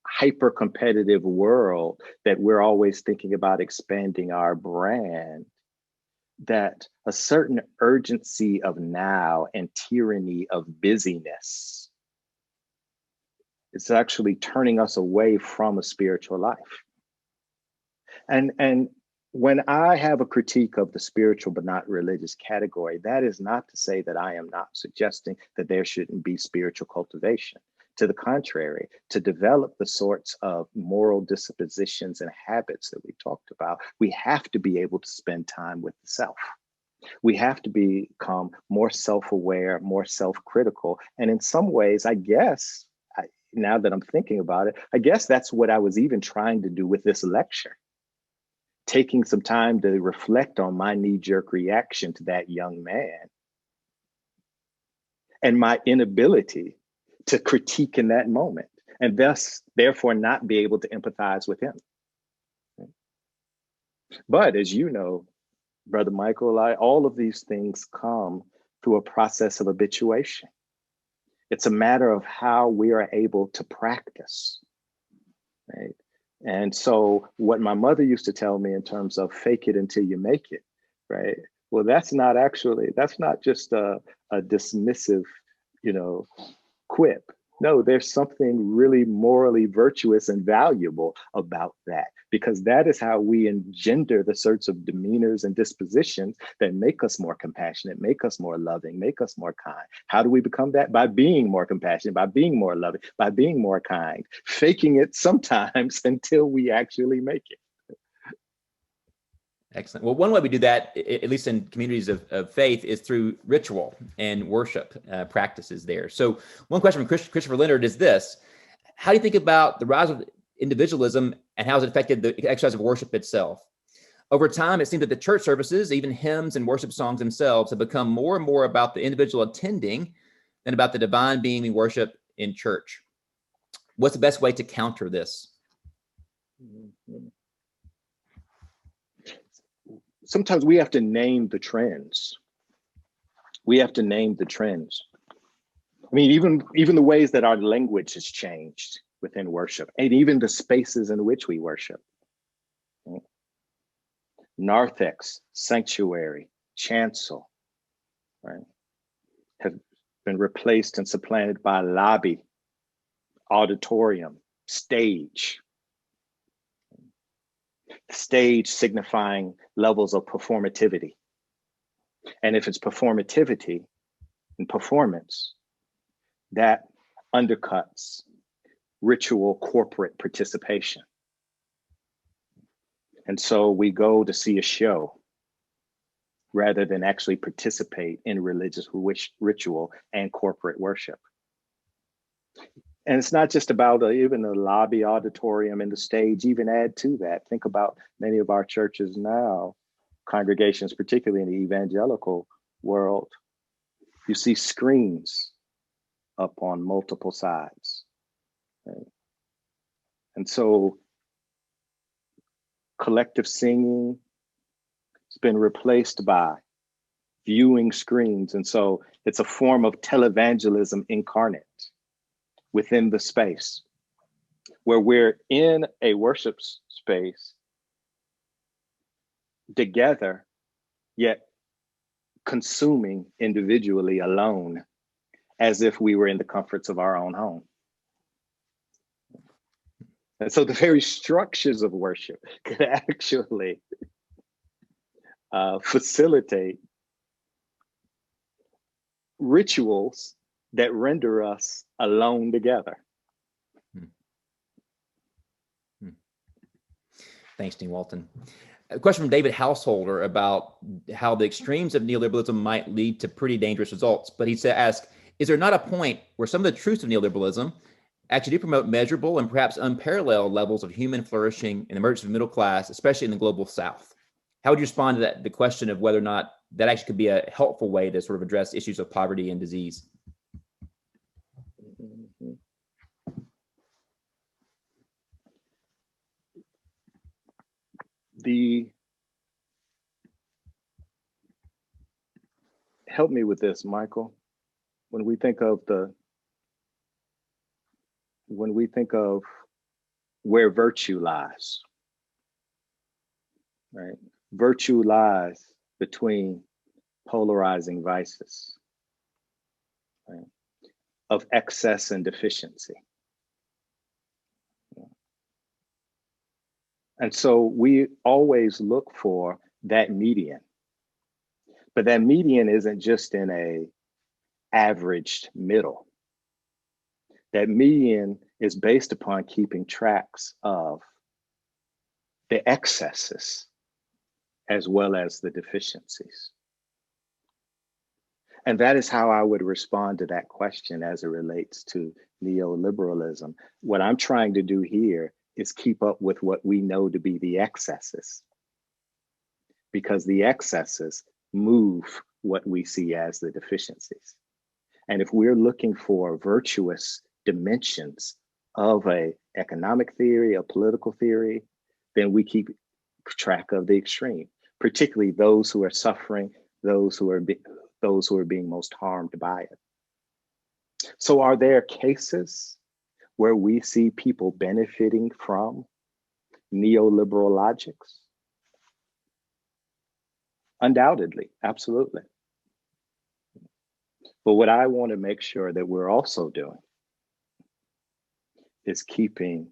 Speaker 2: hyper-competitive world that we're always thinking about expanding our brand, that a certain urgency of now and tyranny of busyness is actually turning us away from a spiritual life. And when I have a critique of the spiritual but not religious category, that is not to say that I am not suggesting that there shouldn't be spiritual cultivation. To the contrary, to develop the sorts of moral dispositions and habits that we talked about, we have to be able to spend time with the self. We have to become more self-aware, more self-critical. And in some ways, I guess, now that I'm thinking about it, I guess that's what I was even trying to do with this lecture. Taking some time to reflect on my knee-jerk reaction to that young man and my inability to critique in that moment, and thus, therefore, not be able to empathize with him. But as you know, Brother Michael, all of these things come through a process of habituation. It's a matter of how we are able to practice, right? And so what my mother used to tell me in terms of fake it until you make it, right? Well, that's not just a dismissive, quip. No, there's something really morally virtuous and valuable about that, because that is how we engender the sorts of demeanors and dispositions that make us more compassionate, make us more loving, make us more kind. How do we become that? By being more compassionate, by being more loving, by being more kind, faking it sometimes until we actually make it.
Speaker 1: Excellent. Well, one way we do that, at least in communities of faith, is through ritual and worship practices there. So one question from Christopher Leonard is this: how do you think about the rise of individualism and how has it affected the exercise of worship itself? Over time, it seems that the church services, even hymns and worship songs themselves, have become more and more about the individual attending than about the divine being we worship in church. What's the best way to counter this?
Speaker 2: Sometimes we have to name the trends. We have to name the trends. I mean, even the ways that our language has changed within worship, and even the spaces in which we worship. Narthex, sanctuary, chancel, right, have been replaced and supplanted by lobby, auditorium, stage. Stage signifying levels of performativity. And if it's performativity and performance, that undercuts ritual corporate participation. And so we go to see a show rather than actually participate in religious ritual and corporate worship. And it's not just about even the lobby, auditorium, and the stage. Even add to that. Think about many of our churches now, congregations, particularly in the evangelical world. You see screens up on multiple sides. Right? And so collective singing has been replaced by viewing screens. And so it's a form of televangelism incarnate within the space, where we're in a worship space together, yet consuming individually alone, as if we were in the comforts of our own home. And so the very structures of worship could actually facilitate rituals that render us alone together.
Speaker 1: Thanks, Dean Walton. A question from David Householder about how the extremes of neoliberalism might lead to pretty dangerous results. But he asked, is there not a point where some of the truths of neoliberalism actually do promote measurable and perhaps unparalleled levels of human flourishing and the emergence of the middle class, especially in the global South? How would you respond to that, the question of whether or not that actually could be a helpful way to sort of address issues of poverty and disease?
Speaker 2: Help me with this, Michael. When we think of where virtue lies, right? Virtue lies between polarizing vices, right? Of excess and deficiency. And so we always look for that median. But that median isn't just in a averaged middle. That median is based upon keeping tracks of the excesses as well as the deficiencies. And that is how I would respond to that question as it relates to neoliberalism. What I'm trying to do here is keep up with what we know to be the excesses, because the excesses move what we see as the deficiencies. And if we're looking for virtuous dimensions of a economic theory, a political theory, then we keep track of the extreme, particularly those who are suffering, those who are being most harmed by it. So are there cases where we see people benefiting from neoliberal logics? Undoubtedly, absolutely. But what I want to make sure that we're also doing is keeping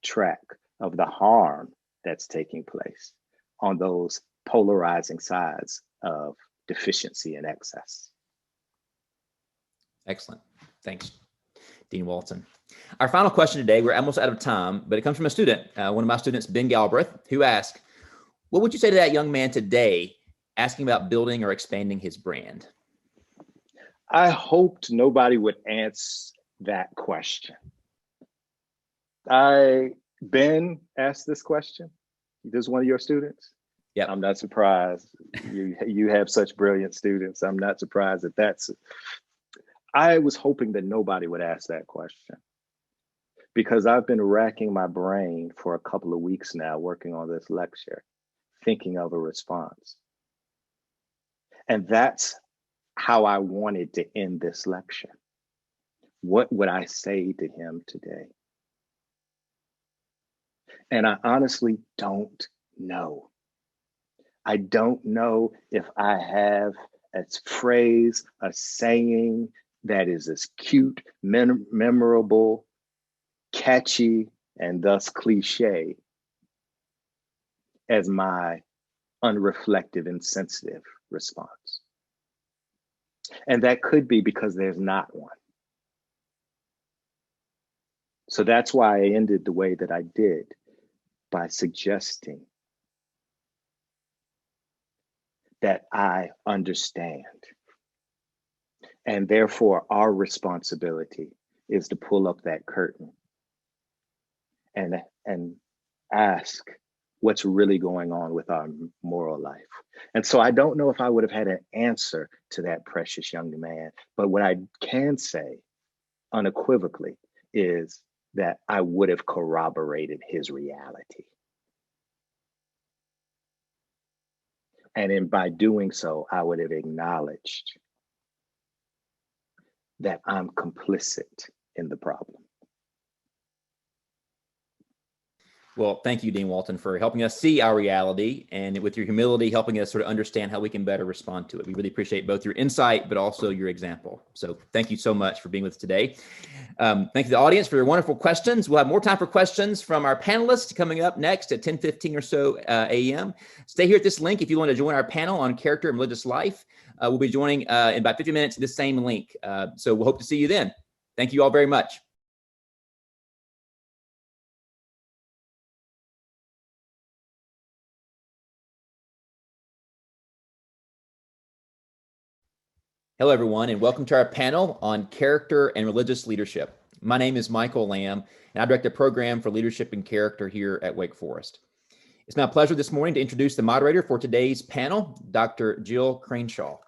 Speaker 2: track of the harm that's taking place on those polarizing sides of deficiency and excess.
Speaker 1: Excellent. Thanks, Dean Walton. Our final question today, we're almost out of time, but it comes from a student, one of my students, Ben Galbraith, who asked, What would you say to that young man today asking about building or expanding his brand?
Speaker 2: I hoped nobody would answer that question. Ben asked this question. This is one of your students.
Speaker 1: Yeah,
Speaker 2: I'm not surprised. You have such brilliant students. I'm not surprised that I was hoping that nobody would ask that question, because I've been racking my brain for a couple of weeks now working on this lecture, thinking of a response. And that's how I wanted to end this lecture. What would I say to him today? And I honestly don't know. I don't know if I have a phrase, a saying that is as cute, memorable, catchy, and thus cliche as my unreflective and sensitive response. And that could be because there's not one. So that's why I ended the way that I did, by suggesting that I understand. And therefore, our responsibility is to pull up that curtain and ask what's really going on with our moral life. And so I don't know if I would have had an answer to that precious young man, but what I can say unequivocally is that I would have corroborated his reality. And by doing so, I would have acknowledged that I'm complicit in the problem.
Speaker 1: Well, thank you, Dean Walton, for helping us see our reality, and with your humility, helping us sort of understand how we can better respond to it. We really appreciate both your insight, but also your example. So thank you so much for being with us today. Thank you to the audience for your wonderful questions. We'll have more time for questions from our panelists coming up next at 10:15 or so a.m. Stay here at this link if you want to join our panel on character and religious life. We'll be joining in about 50 minutes at the same link. So we'll hope to see you then. Thank you all very much. Hello, everyone, and welcome to our panel on character and religious leadership. My name is Michael Lamb, and I direct a program for leadership and character here at Wake Forest. It's my pleasure this morning to introduce the moderator for today's panel, Dr. Jill Crainshaw.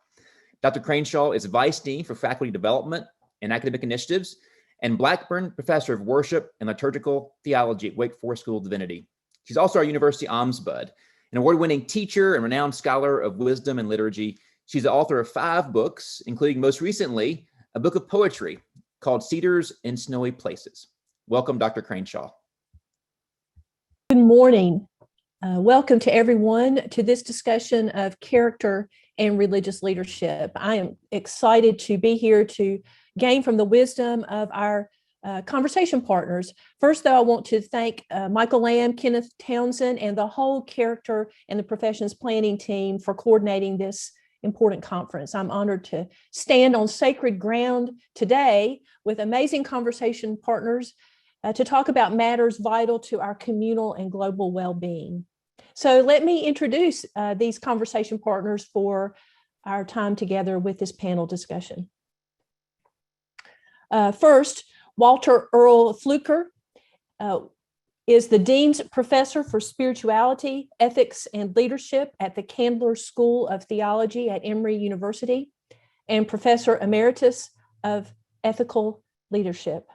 Speaker 1: Dr. Crainshaw is Vice Dean for Faculty Development and Academic Initiatives and Blackburn Professor of Worship and Liturgical Theology at Wake Forest School of Divinity. She's also our University Ombudsman, an award-winning teacher and renowned scholar of wisdom and liturgy. She's the author of 5 books, including most recently a book of poetry called Cedars in Snowy Places. Welcome, Dr. Crainshaw.
Speaker 3: Good morning. Welcome to everyone to this discussion of character and religious leadership. I am excited to be here to gain from the wisdom of our conversation partners. First, though, I want to thank Michael Lamb, Kenneth Townsend, and the whole character and the professions planning team for coordinating this important conference. I'm honored to stand on sacred ground today with amazing conversation partners to talk about matters vital to our communal and global well-being. So let me introduce these conversation partners for our time together with this panel discussion. First, Walter Earl Fluker is the Dean's Professor for Spirituality, Ethics, and Leadership at the Candler School of Theology at Emory University, and Professor Emeritus of Ethical Leadership.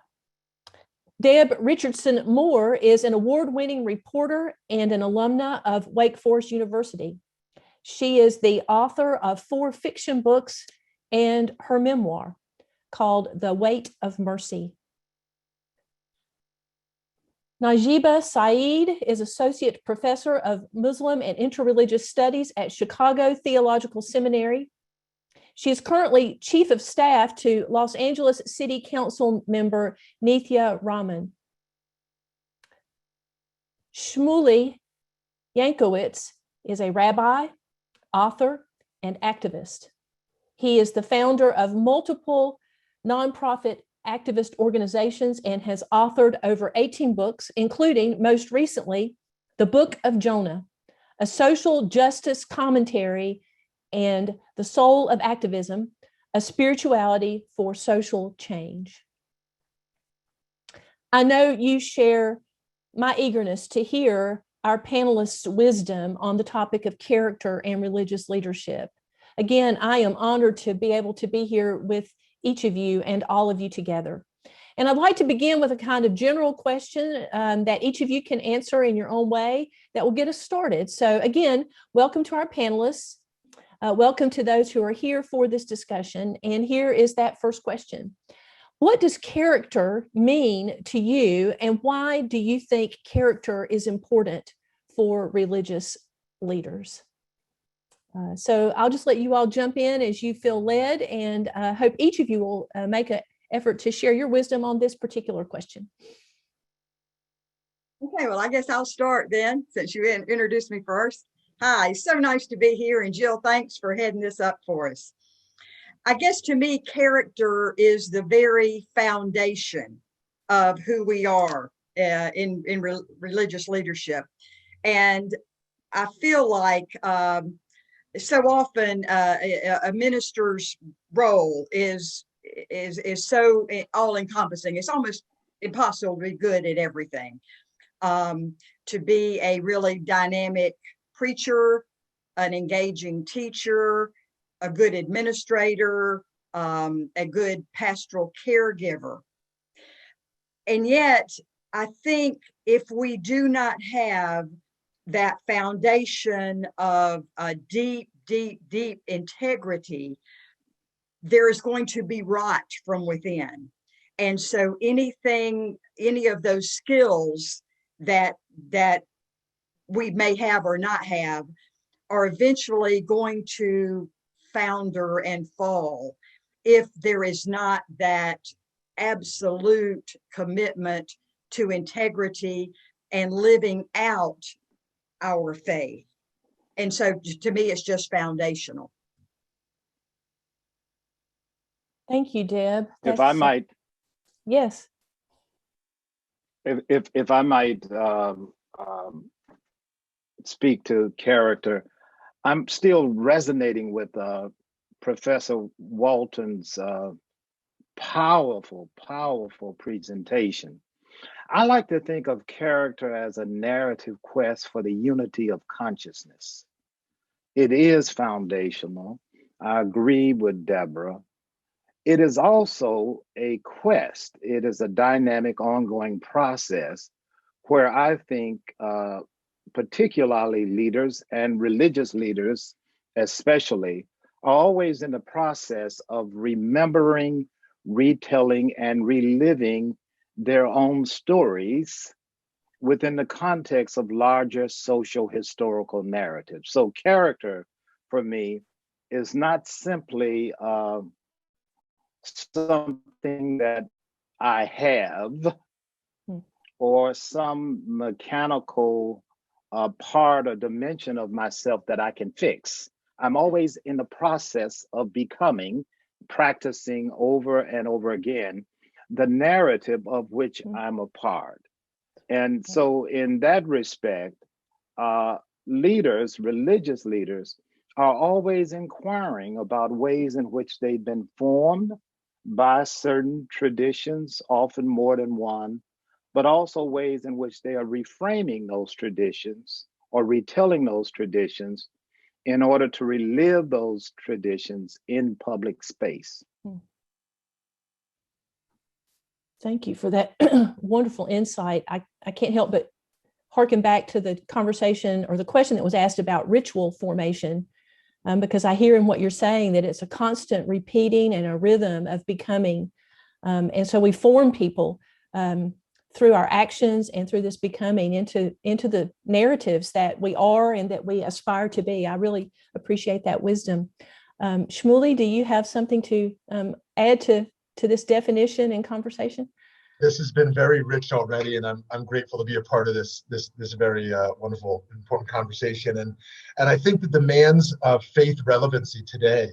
Speaker 3: Deb Richardson Moore is an award-winning reporter and an alumna of Wake Forest University. She is the author of 4 fiction books and her memoir called The Weight of Mercy. Najiba Saeed is Associate Professor of Muslim and Interreligious Studies at Chicago Theological Seminary. She is currently Chief of Staff to Los Angeles City Council member Nithya Raman. Shmuley Yankowitz is a rabbi, author, and activist. He is the founder of multiple nonprofit activist organizations and has authored over 18 books, including most recently, The Book of Jonah, a social justice commentary, and The Soul of Activism, a spirituality for social change. I know you share my eagerness to hear our panelists' wisdom on the topic of character and religious leadership. Again, I am honored to be able to be here with each of you and all of you together. And I'd like to begin with a kind of general question that each of you can answer in your own way that will get us started. So again, welcome to our panelists. Welcome to those who are here for this discussion. And here is that first question. What does character mean to you, and why do you think character is important for religious leaders? So I'll just let you all jump in as you feel led, and hope each of you will make an effort to share your wisdom on this particular question.
Speaker 4: Okay, well, I guess I'll start then, since you introduced me first. Hi, so nice to be here. And Jill, thanks for heading this up for us. I guess to me, character is the very foundation of who we are in religious leadership. And I feel like so often a minister's role is so all-encompassing. It's almost impossible to be good at everything. To be a really dynamic preacher, an engaging teacher, a good administrator, a good pastoral caregiver. And yet, I think if we do not have that foundation of a deep, deep, deep integrity, there is going to be rot from within. And so any of those skills that we may have or not have are eventually going to founder and fall if there is not that absolute commitment to integrity and living out our faith. And so to me, it's just foundational.
Speaker 3: Thank you, Deb.
Speaker 2: If I might.
Speaker 3: Yes.
Speaker 2: If I might speak to character, I'm still resonating with Professor Walton's powerful presentation. I like to think of character as a narrative quest for the unity of consciousness. It is foundational. I agree with Deborah. It is also a quest. It is a dynamic, ongoing process where I think particularly leaders and religious leaders especially are always in the process of remembering, retelling, and reliving their own stories within the context of larger social historical narratives. So character for me is not simply something that I have or some mechanical part or dimension of myself that I can fix. I'm always in the process of becoming, practicing over and over again, the narrative of which I'm a part. And so in that respect, leaders, religious leaders, are always inquiring about ways in which they've been formed by certain traditions, often more than one, but also ways in which they are reframing those traditions or retelling those traditions in order to relive those traditions in public space.
Speaker 3: Thank you for that wonderful insight. I can't help but harken back to the conversation or the question that was asked about ritual formation, because I hear in what you're saying that it's a constant repeating and a rhythm of becoming. And so we form people through our actions and through this becoming into the narratives that we are and that we aspire to be. I really appreciate that wisdom. Shmuley, do you have something to add to this definition and conversation?
Speaker 5: This has been very rich already, and I'm grateful to be a part of this very wonderful, important conversation. And I think the demands of faith relevancy today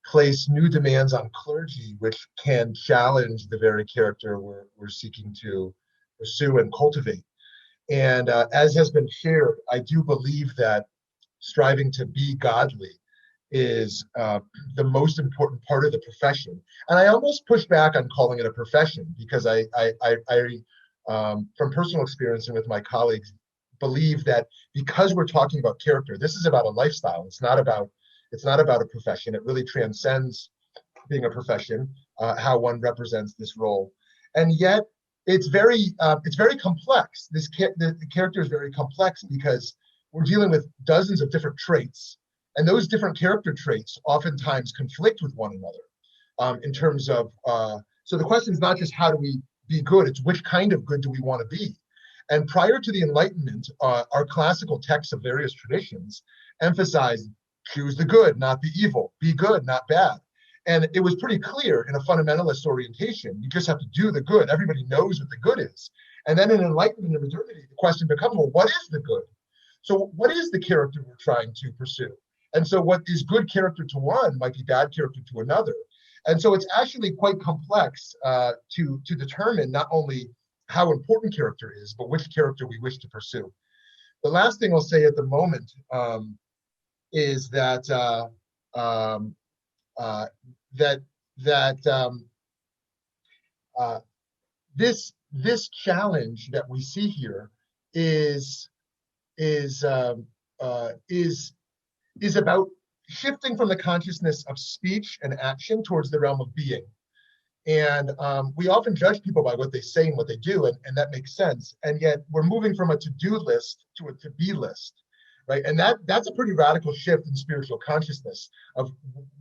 Speaker 5: place new demands on clergy, which can challenge the very character we're seeking to pursue and cultivate. And as has been shared, I do believe that striving to be godly is the most important part of the profession. And I almost push back on calling it a profession, because I from personal experience and with my colleagues, believe that because we're talking about character, this is about a lifestyle. It's not about a profession. It really transcends being a profession, how one represents this role. And yet it's very complex. The character is very complex because we're dealing with dozens of different traits, and those different character traits oftentimes conflict with one another in terms of, so the question is not just how do we be good, it's which kind of good do we want to be? And prior to the Enlightenment, our classical texts of various traditions emphasized choose the good, not the evil, be good, not bad. And it was pretty clear in a fundamentalist orientation, you just have to do the good. Everybody knows what the good is. And then in Enlightenment and modernity, the question becomes, well, what is the good? So what is the character we're trying to pursue? And so what is good character to one might be bad character to another. And so it's actually quite complex to determine not only how important character is, but which character we wish to pursue. The last thing I'll say at the moment is that this challenge that we see here is about shifting from the consciousness of speech and action towards the realm of being. And we often judge people by what they say and what they do, and that makes sense. And yet we're moving from a to-do list to a to-be list, right? And that's a pretty radical shift in spiritual consciousness of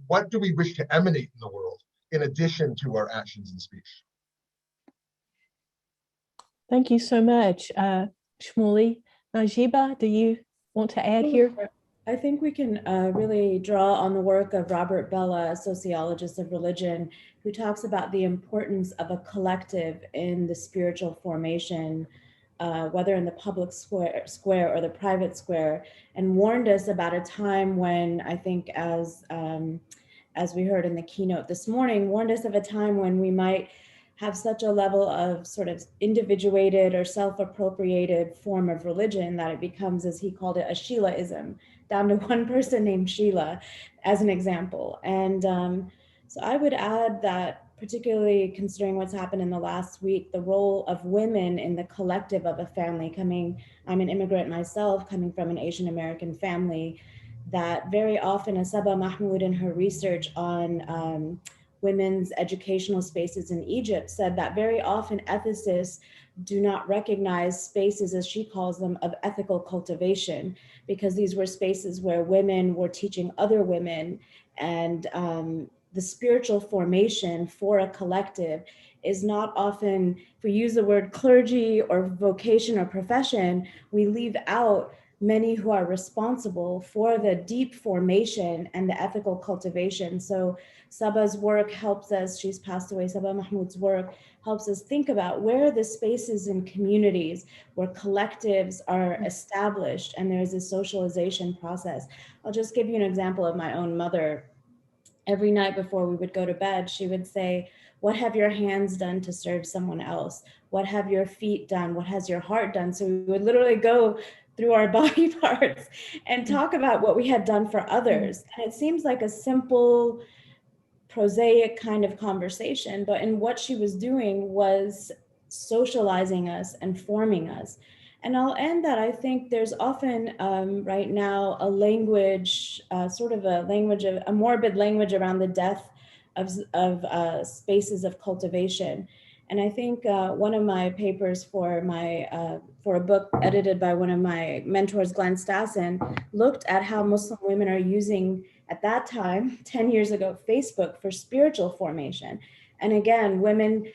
Speaker 5: what do we wish to emanate in the world in addition to our actions and speech.
Speaker 3: Thank you so much, Shmuley. Najiba, do you want to add here?
Speaker 6: I think we can really draw on the work of Robert Bellah, a sociologist of religion, who talks about the importance of a collective in the spiritual formation, whether in the public square or the private square, and warned us about a time when, I think as we heard in the keynote this morning, warned us of a time when we might have such a level of sort of individuated or self-appropriated form of religion that it becomes, as he called it, a Sheilaism, down to one person named Sheila as an example. And so I would add that, particularly considering what's happened in the last week, the role of women in the collective of a family I'm an immigrant myself, coming from an Asian American family, that very often, as Saba Mahmood in her research on women's educational spaces in Egypt said that very often ethicists do not recognize spaces, as she calls them, of ethical cultivation, because these were spaces where women were teaching other women, and the spiritual formation for a collective is not often, if we use the word clergy or vocation or profession, we leave out many who are responsible for the deep formation and the ethical cultivation. So Saba's work helps us, she's passed away, Saba Mahmood's work helps us think about where are the spaces in communities where collectives are established and there's a socialization process. I'll just give you an example of my own mother. Every night before we would go to bed, she would say, what have your hands done to serve someone else? What have your feet done? What has your heart done? So we would literally go through our body parts and talk about what we had done for others. And it seems like a simple, prosaic kind of conversation, but in what she was doing was socializing us and forming us. And I'll end that I think there's often right now a language, sort of a language, of a morbid language around the death of spaces of cultivation. And I think one of my papers for a book edited by one of my mentors, Glenn Stassen, looked at how Muslim women are using, at that time, 10 years ago, Facebook for spiritual formation. And again, women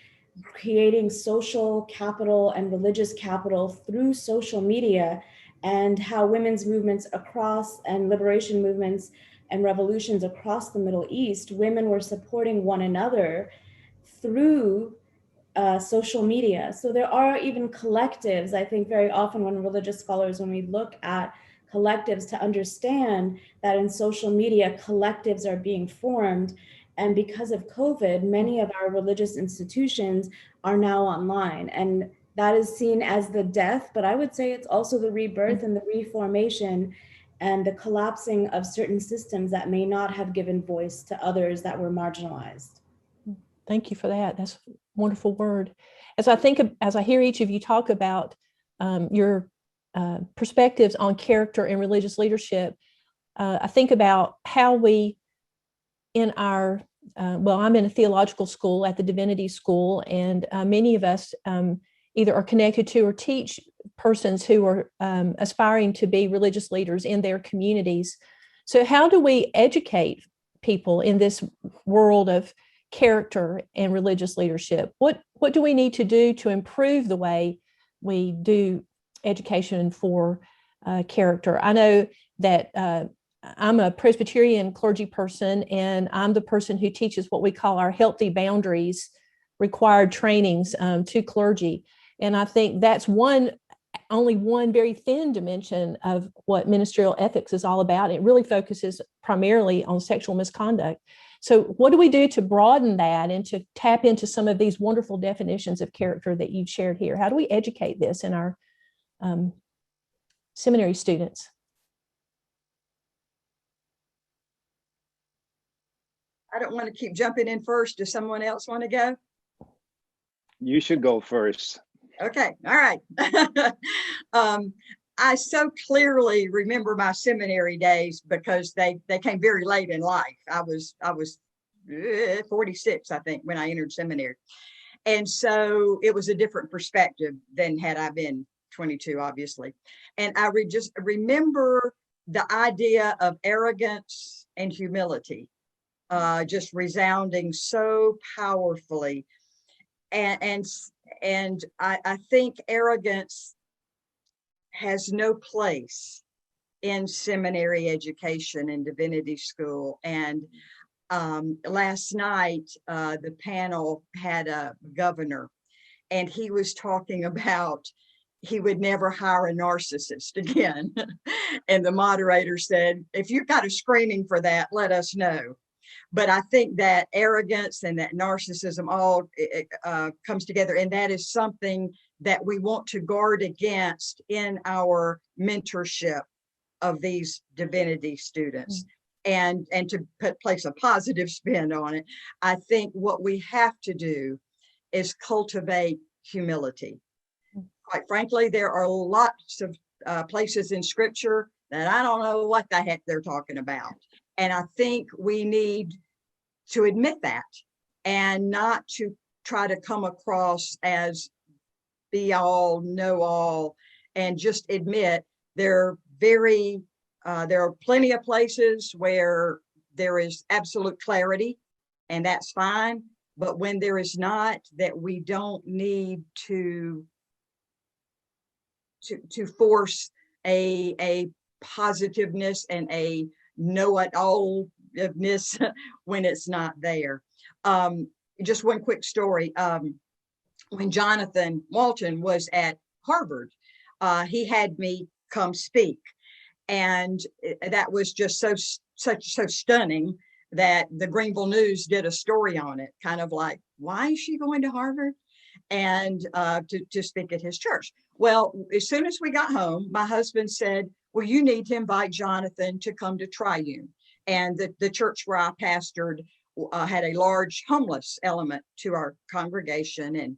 Speaker 6: creating social capital and religious capital through social media, and how women's movements across and liberation movements and revolutions across the Middle East, women were supporting one another through social media. So there are even collectives, I think very often when religious scholars, when we look at collectives, to understand that in social media, collectives are being formed. And because of COVID, many of our religious institutions are now online. And that is seen as the death, but I would say it's also the rebirth and the reformation and the collapsing of certain systems that may not have given voice to others that were marginalized.
Speaker 3: Thank you for that. That's a wonderful word. As I hear each of you talk about your perspectives on character and religious leadership, I think about how we, in our, I'm in a theological school at the Divinity School, and many of us either are connected to or teach persons who are aspiring to be religious leaders in their communities. So how do we educate people in this world of character and religious leadership? What do we need to do to improve the way we do education for character? I know that I'm a Presbyterian clergy person, and I'm the person who teaches what we call our healthy boundaries required trainings to clergy. And I think that's only one very thin dimension of what ministerial ethics is all about. It really focuses primarily on sexual misconduct. So what do we do to broaden that and to tap into some of these wonderful definitions of character that you've shared here? How do we educate this in our seminary students?
Speaker 4: I don't want to keep jumping in first. Does someone else want to go?
Speaker 2: You should go first.
Speaker 4: Okay, all right. I so clearly remember my seminary days because they came very late in life. I was 46, I think, when I entered seminary. And so it was a different perspective than had I been 22, obviously. And I just remember the idea of arrogance and humility just resounding so powerfully. And I think arrogance has no place in seminary education and divinity school. And last night, the panel had a governor, and he was talking about he would never hire a narcissist again. And the moderator said, if you've got a screening for that, let us know. But I think that arrogance and that narcissism all comes together. And that is something that we want to guard against in our mentorship of these divinity students. And to place a positive spin on it, I think what we have to do is cultivate humility. Quite frankly, there are lots of places in scripture that I don't know what the heck they're talking about. And I think we need to admit that and not to try to come across as be all, know all, and just admit there are plenty of places where there is absolute clarity, and that's fine. But when there is not, that we don't need to force a positiveness and a know-it-all-ness when it's not there. Just one quick story. When Jonathan Walton was at Harvard, he had me come speak. And that was just so stunning that the Greenville News did a story on it, kind of like, why is she going to Harvard? And to speak at his church. Well, as soon as we got home, my husband said, well, you need to invite Jonathan to come to Triune. And the church where I pastored had a large homeless element to our congregation.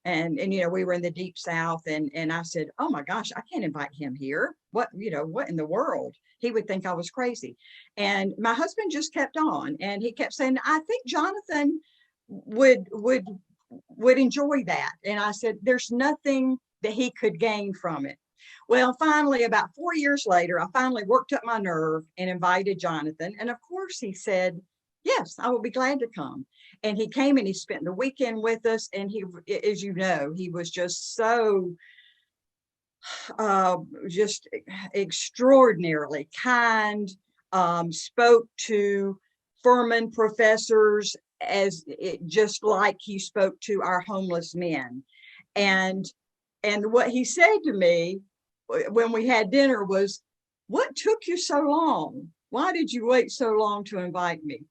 Speaker 4: And you know, we were in the deep South, and I said, oh my gosh, I can't invite him here. What in the world? He would think I was crazy. And my husband just kept on, and he kept saying, I think Jonathan would enjoy that. And I said, there's nothing that he could gain from it. Well, finally, about 4 years later, I finally worked up my nerve and invited Jonathan. And of course, he said, yes, I will be glad to come. And he came and he spent the weekend with us. And he, as you know, he was just so just extraordinarily kind, spoke to Furman professors just like he spoke to our homeless men. And what he said to me when we had dinner was, what took you so long? Why did you wait so long to invite me?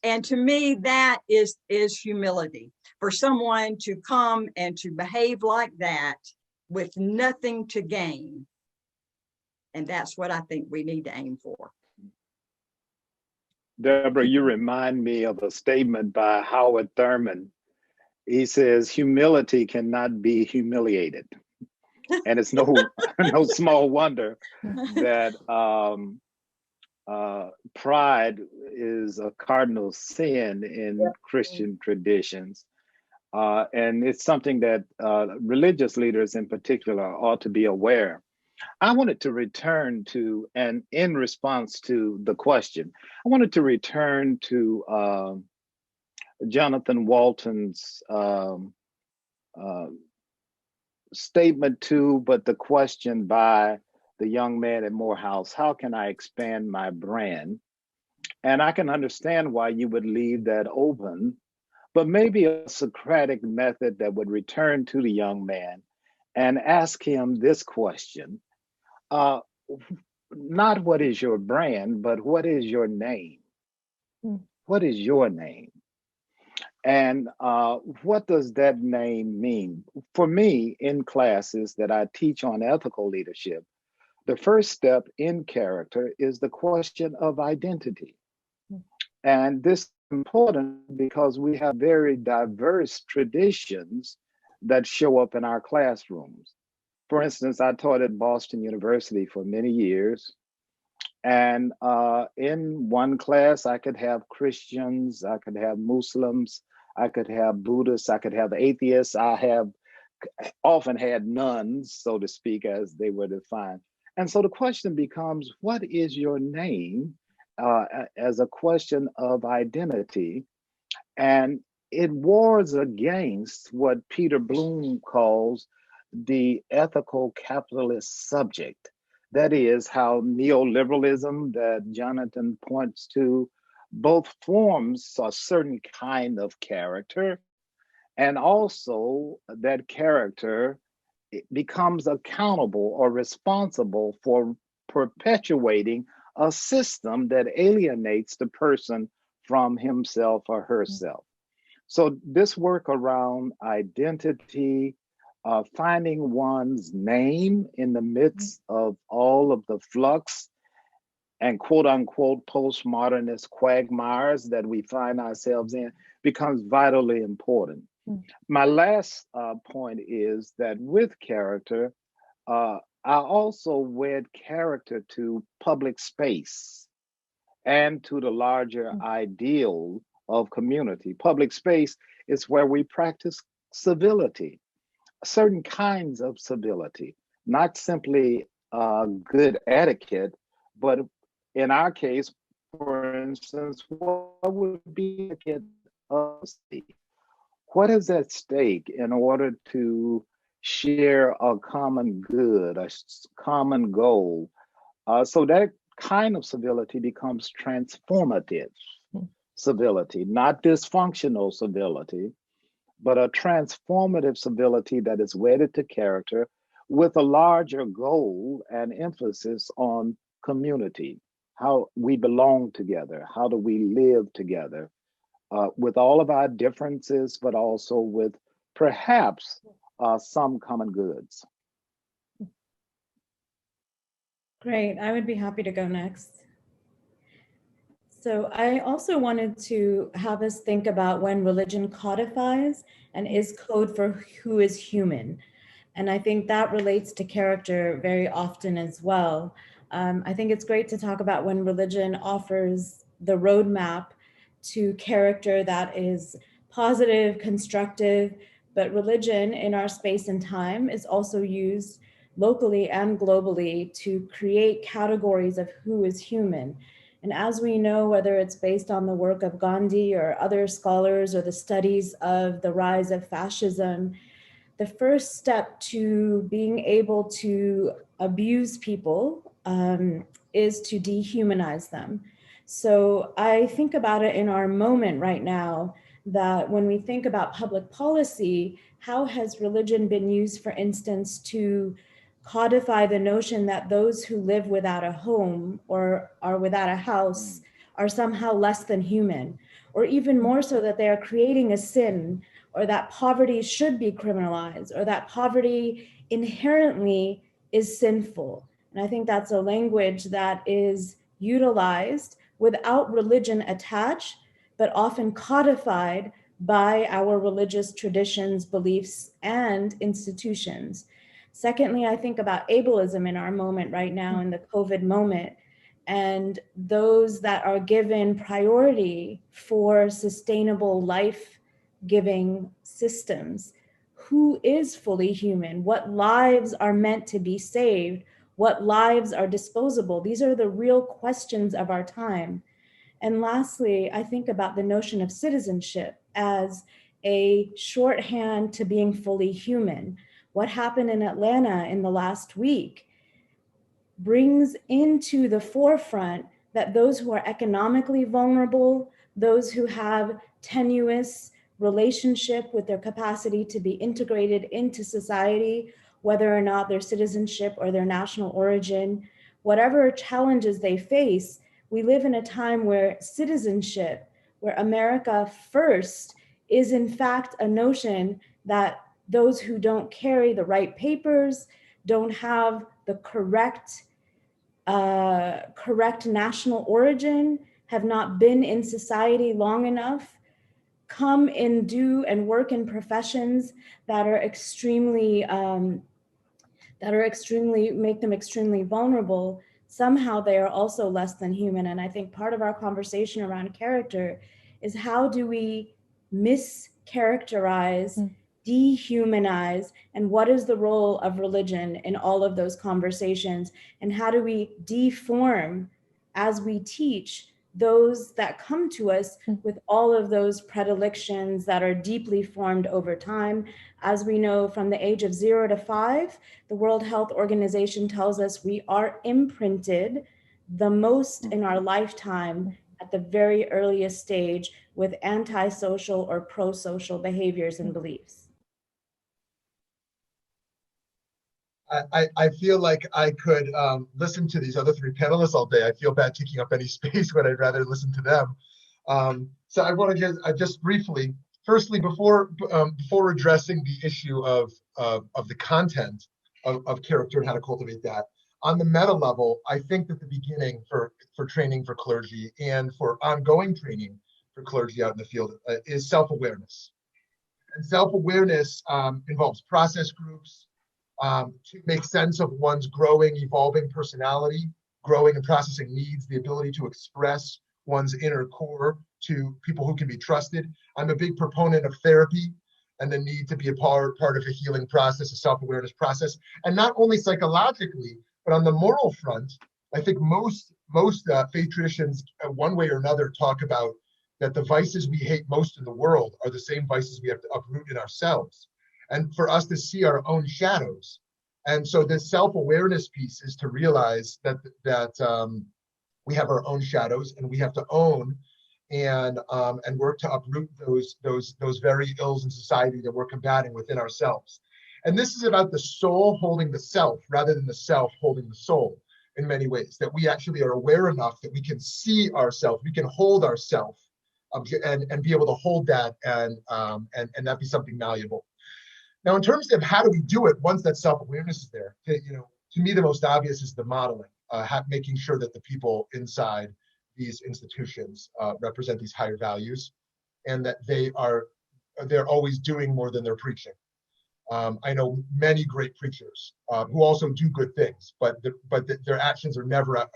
Speaker 4: And to me, that is humility. For someone to come and to behave like that with nothing to gain And that's what I think we need to aim for.
Speaker 7: Deborah, you remind me of a statement by Howard Thurman. He says, humility cannot be humiliated. And it's no small wonder that pride is a cardinal sin in Christian traditions. And it's something that religious leaders in particular ought to be aware. I wanted to return to, and in response to the question, I wanted to return to Jonathan Walton's statement too, but the question by the young man at Morehouse, how can I expand my brand? And I can understand why you would leave that open, but maybe a Socratic method that would return to the young man and ask him this question. Not what is your brand, but what is your name? What is your name? And what does that name mean? For me, in classes that I teach on ethical leadership, the first step in character is the question of identity. And this is important because we have very diverse traditions that show up in our classrooms. For instance, I taught at Boston University for many years. And in one class, I could have Christians, I could have Muslims, I could have Buddhists, I could have atheists. I have often had nuns, so to speak, as they were defined. And so the question becomes, what is your name, as a question of identity? And it wars against what Peter Bloom calls the ethical capitalist subject. That is how neoliberalism that Jonathan points to both forms a certain kind of character, and also that character becomes accountable or responsible for perpetuating a system that alienates the person from himself or herself. So this work around identity, finding one's name in the midst of all of the flux and quote unquote postmodernist quagmires that we find ourselves in becomes vitally important. My last point is that with character, I also wed character to public space and to the larger ideal of community. Public space is where we practice civility, certain kinds of civility, not simply good etiquette, but in our case, for instance, what would be etiquette of safety? What is at stake in order to share a common good, a common goal? So that kind of civility becomes transformative civility, not dysfunctional civility, but a transformative civility that is wedded to character with a larger goal and emphasis on community, how we belong together, how do we live together with all of our differences, but also with perhaps some common goods.
Speaker 6: Great, I would be happy to go next. So I also wanted to have us think about when religion codifies and is code for who is human. And I think that relates to character very often as well. I think it's great to talk about when religion offers the roadmap to character that is positive, constructive, but religion in our space and time is also used locally and globally to create categories of who is human. And as we know, whether it's based on the work of Gandhi or other scholars or the studies of the rise of fascism, the first step to being able to abuse people is to dehumanize them. So I think about it in our moment right now, that when we think about public policy, how has religion been used, for instance, to codify the notion that those who live without a home or are without a house are somehow less than human, or even more so that they are creating a sin, or that poverty should be criminalized, or that poverty inherently is sinful. And I think that's a language that is utilized without religion attached, but often codified by our religious traditions, beliefs, and institutions. Secondly, I think about ableism in our moment right now, in the COVID moment, and those that are given priority for sustainable life-giving systems. Who is fully human? What lives are meant to be saved? What lives are disposable? These are the real questions of our time. And lastly, I think about the notion of citizenship as a shorthand to being fully human. What happened in Atlanta in the last week brings into the forefront that those who are economically vulnerable, those who have tenuous relationship with their capacity to be integrated into society, whether or not their citizenship or their national origin, whatever challenges they face, we live in a time where citizenship, where America first, is in fact a notion that those who don't carry the right papers, don't have the correct national origin, have not been in society long enough, come and do and work in professions that are extremely make them extremely vulnerable. Somehow they are also less than human. And I think part of our conversation around character is, how do we mischaracterize, dehumanize, and what is the role of religion in all of those conversations? And how do we deform, as we teach, those that come to us with all of those predilections that are deeply formed over time? As we know, from the age of 0 to 5, the World Health Organization tells us we are imprinted the most in our lifetime at the very earliest stage with antisocial or pro-social behaviors and beliefs.
Speaker 5: I feel like I could listen to these other three panelists all day. I feel bad taking up any space, but I'd rather listen to them. So I want to just briefly, firstly, before addressing the issue of the content of character and how to cultivate that, on the meta level, I think that the beginning for training for clergy and for ongoing training for clergy out in the field is self-awareness. And self-awareness involves process groups, to make sense of one's growing, evolving personality, growing and processing needs, the ability to express one's inner core to people who can be trusted. I'm a big proponent of therapy and the need to be a part of a healing process, a self-awareness process. And not only psychologically, but on the moral front, I think most faith traditions, one way or another, talk about that the vices we hate most in the world are the same vices we have to uproot in ourselves. And for us to see our own shadows. And so this self-awareness piece is to realize that we have our own shadows, and we have to own and work to uproot those very ills in society that we're combating within ourselves. And this is about the soul holding the self rather than the self holding the soul in many ways, that we actually are aware enough that we can see ourselves, we can hold ourselves, and be able to hold that and that be something malleable. Now, in terms of how do we do it once that self-awareness is there, to me, the most obvious is the modeling, making sure that the people inside these institutions represent these higher values, and that they're always doing more than they're preaching. I know many great preachers who also do good things, but their actions are never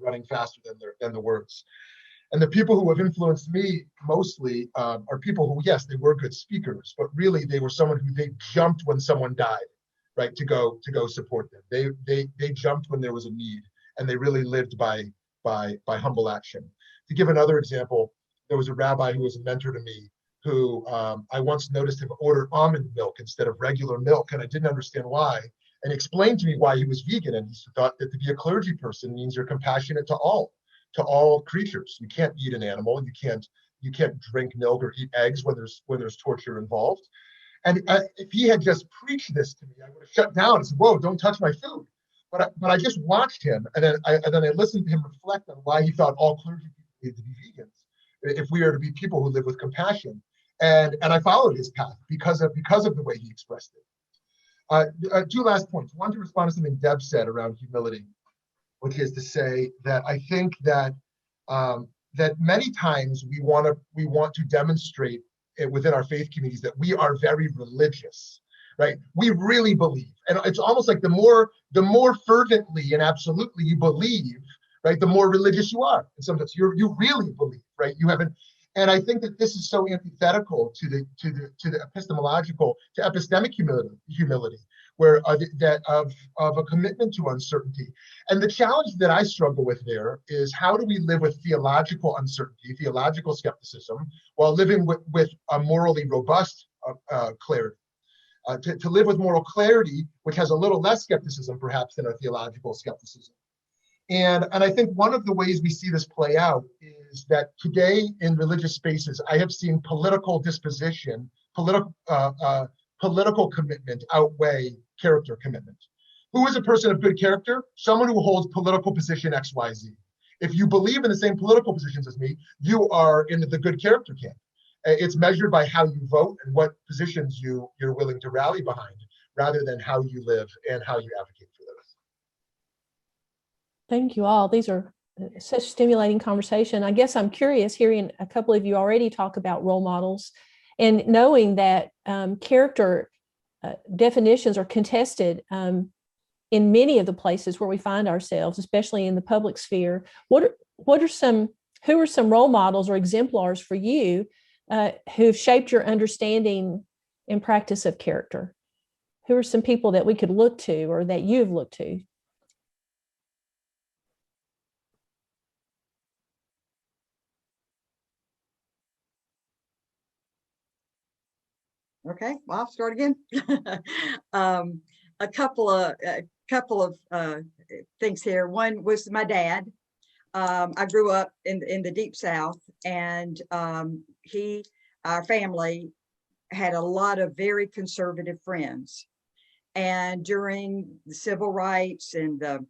Speaker 5: running faster than the words. And the people who have influenced me mostly are people who, yes, they were good speakers, but really they were someone who they jumped when someone died, right, to go support them. They jumped when there was a need, and they really lived by humble action. To give another example, there was a rabbi who was a mentor to me who I once noticed him order almond milk instead of regular milk, and I didn't understand why. And he explained to me why he was vegan, and he thought that to be a clergy person means you're compassionate to all creatures. You can't eat an animal. You can't drink milk or eat eggs when there's torture involved. And if he had just preached this to me, I would have shut down and said, "Whoa, don't touch my food." But I just watched him, and then I listened to him reflect on why he thought all clergy people need to be vegans if we are to be people who live with compassion. And I followed his path because of the way he expressed it. Two last points. One, to respond to something Deb said around humility, which is to say that I think that that many times we want to demonstrate it within our faith communities that we are very religious, right? We really believe, and it's almost like the more fervently and absolutely you believe, right, the more religious you are. And sometimes you really believe, right? You haven't. And I think that this is so antithetical to the epistemological, to epistemic humility, where that of a commitment to uncertainty. And the challenge that I struggle with there is, how do we live with theological uncertainty, theological skepticism, while living with a morally robust clarity? To live with moral clarity, which has a little less skepticism perhaps than a theological skepticism. And I think one of the ways we see this play out is that today in religious spaces, I have seen political disposition, political commitment outweigh character commitment. Who is a person of good character? Someone who holds political position XYZ. If you believe in the same political positions as me, you are in the good character camp. It's measured by how you vote and what positions you're willing to rally behind, rather than how you live and how you advocate for those.
Speaker 3: Thank you all. These are such stimulating conversation. I guess I'm curious, hearing a couple of you already talk about role models, and knowing that character definitions are contested in many of the places where we find ourselves, especially in the public sphere. Who are some role models or exemplars for you who've shaped your understanding and practice of character? Who are some people that we could look to, or that you've looked to?
Speaker 4: Okay, well, I'll start again. A couple of things here. One was my dad. I grew up in the Deep South, and our family had a lot of very conservative friends. And during the civil rights and the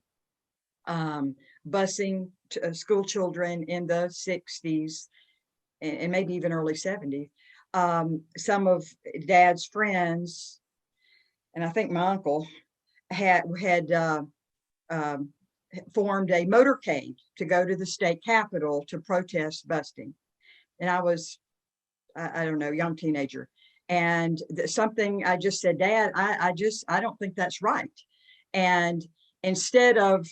Speaker 4: busing school children in the 60s and maybe even early 70s, some of Dad's friends, and I think my uncle had formed a motorcade to go to the state capitol to protest busting. And I was, I don't know, young teenager. And something I just said, Dad, I don't think that's right. And instead of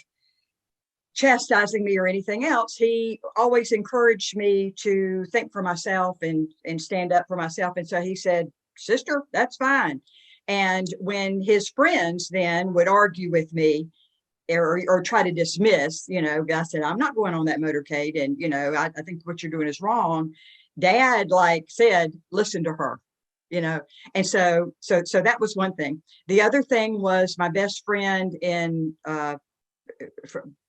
Speaker 4: chastising me or anything else, he always encouraged me to think for myself and stand up for myself. And so he said, sister, that's fine. And when his friends then would argue with me or try to dismiss, I said, I'm not going on that motorcade. And, I think what you're doing is wrong. Dad said, listen to her, and so that was one thing. The other thing was my best friend in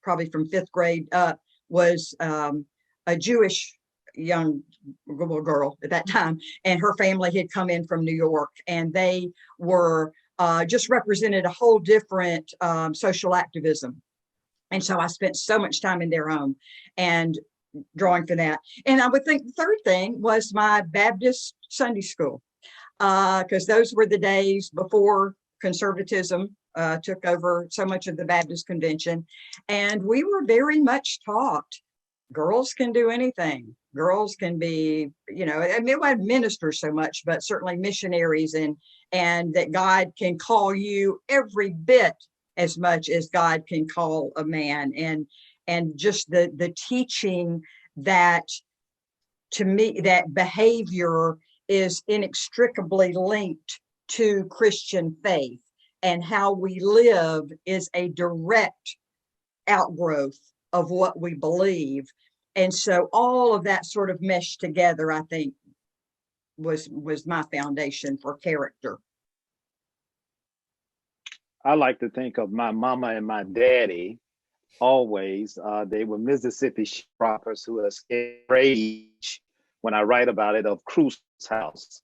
Speaker 4: probably from 5th grade up was a Jewish young girl at that time, and her family had come in from New York, and they were just represented a whole different social activism. And so I spent so much time in their home and drawing for that. And I would think the third thing was my Baptist Sunday school, because those were the days before conservatism took over so much of the Baptist convention. And we were very much taught girls can do anything. Girls can be, it wasn't ministers so much, but certainly missionaries, and that God can call you every bit as much as God can call a man. And just the teaching that, to me, that behavior is inextricably linked to Christian faith, and how we live is a direct outgrowth of what we believe. And so all of that sort of meshed together, I think, was my foundation for character.
Speaker 7: I like to think of my mama and my daddy always. They were Mississippi sharecroppers who escaped rage, when I write about it, of Crusoe's house.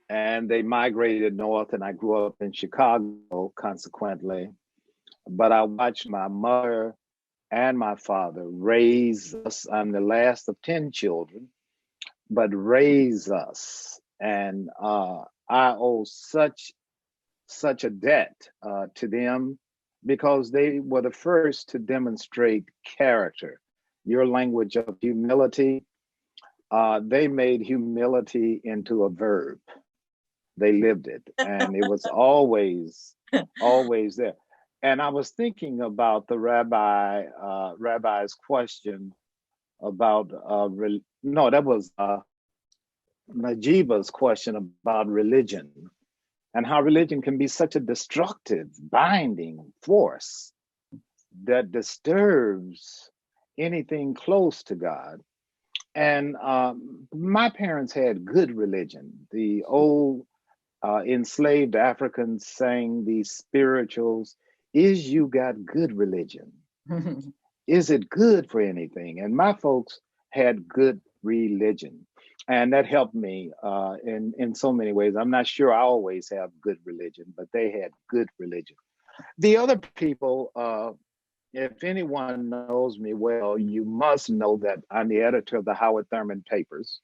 Speaker 7: And they migrated north, and I grew up in Chicago, consequently. But I watched my mother and my father raise us. I'm the last of 10 children, but raise us. And I owe such such a debt to them because they were the first to demonstrate character. Your language of humility, they made humility into a verb. They lived it, and it was always there. And I was thinking about the rabbi's question about no, that was Najiba's question about religion and how religion can be such a destructive, binding force that disturbs anything close to God. And my parents had good religion. The old enslaved Africans sang these spirituals. Is you got good religion? Is it good for anything? And my folks had good religion. And that helped me in so many ways. I'm not sure I always have good religion, but they had good religion. The other people, if anyone knows me well, you must know that I'm the editor of the Howard Thurman Papers.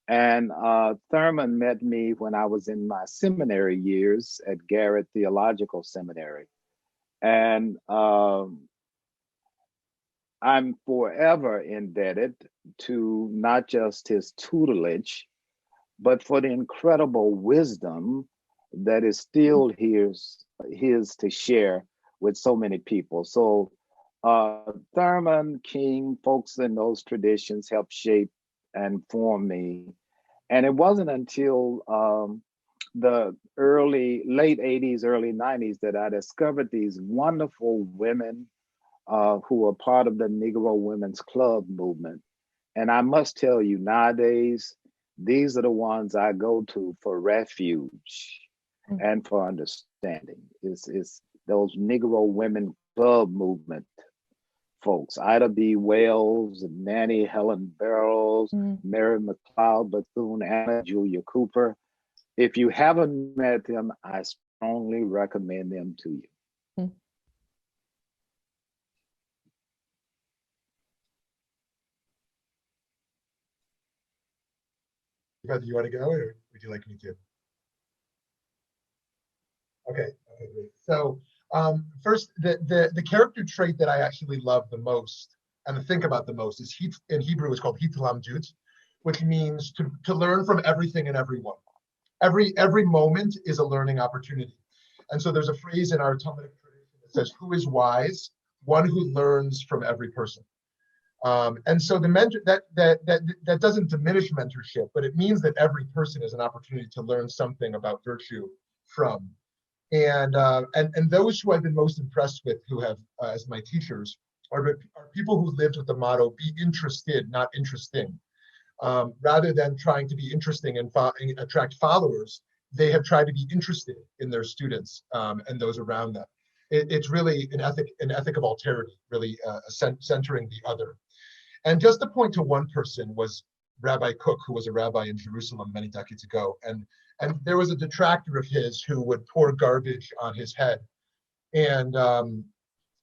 Speaker 7: And Thurman met me when I was in my seminary years at Garrett Theological Seminary. And I'm forever indebted to not just his tutelage, but for the incredible wisdom that is still his to share with so many people. So Thurman, King, folks in those traditions helped shape and form me. And it wasn't until the late 80s, early 90s that I discovered these wonderful women who were part of the Negro Women's Club movement. And I must tell you, nowadays, these are the ones I go to for refuge and for understanding. It's those Negro Women Club movement folks, Ida B. Wells, Nannie Helen Barrows, Mary McLeod Bethune, Anna Julia Cooper. If you haven't met them, I strongly recommend them to you.
Speaker 5: Brother, you want to go, or would you like me to? Okay, great. So first, the character trait that I actually love the most and think about the most is in Hebrew is called hitlamdut, which means to learn from everything and everyone. Every moment is a learning opportunity. And so there's a phrase in our Talmudic tradition that says, "Who is wise? One who learns from every person." And so the mentor that doesn't diminish mentorship, but it means that every person is an opportunity to learn something about virtue from. And those who I've been most impressed with, who have as my teachers, are people who lived with the motto "Be interested, not interesting." Rather than trying to be interesting and attract followers, they have tried to be interested in their students and those around them. It's really an ethic of alterity, really centering the other. And just to point to one person was Rabbi Cook, who was a rabbi in Jerusalem many decades ago. And there was a detractor of his who would pour garbage on his head. And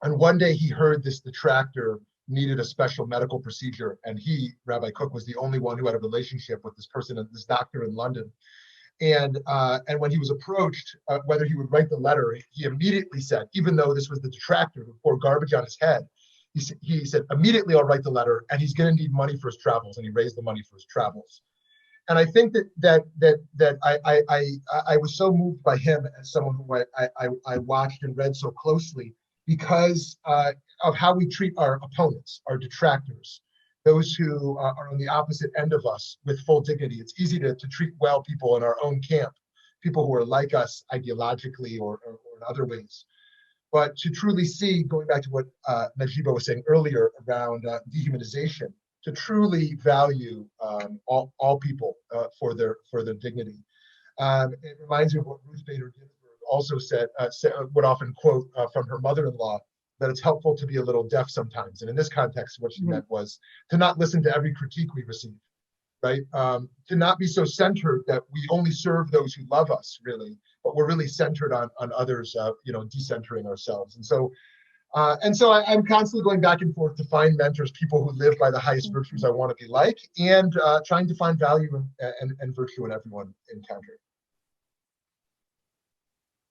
Speaker 5: one day he heard this detractor needed a special medical procedure. And he, Rabbi Cook, was the only one who had a relationship with this person, this doctor in London. And when he was approached whether he would write the letter, he immediately said, even though this was the detractor who poured garbage on his head, he said, immediately I'll write the letter, and he's going to need money for his travels, and he raised the money for his travels. And I think that I was so moved by him as someone who I watched and read so closely because of how we treat our opponents, our detractors, those who are on the opposite end of us with full dignity. It's easy to treat well people in our own camp, people who are like us ideologically or in other ways. But to truly see, going back to what Najiba was saying earlier around dehumanization, to truly value all people for their dignity. It reminds me of what Ruth Bader Ginsburg also would often quote from her mother-in-law, that it's helpful to be a little deaf sometimes. And in this context, what she meant was to not listen to every critique we receive, right? To not be so centered that we only serve those who love us, really, but we're really centered on others, decentering ourselves. And so I'm constantly going back and forth to find mentors, people who live by the highest virtues I want to be like, and trying to find value and virtue in everyone encountered.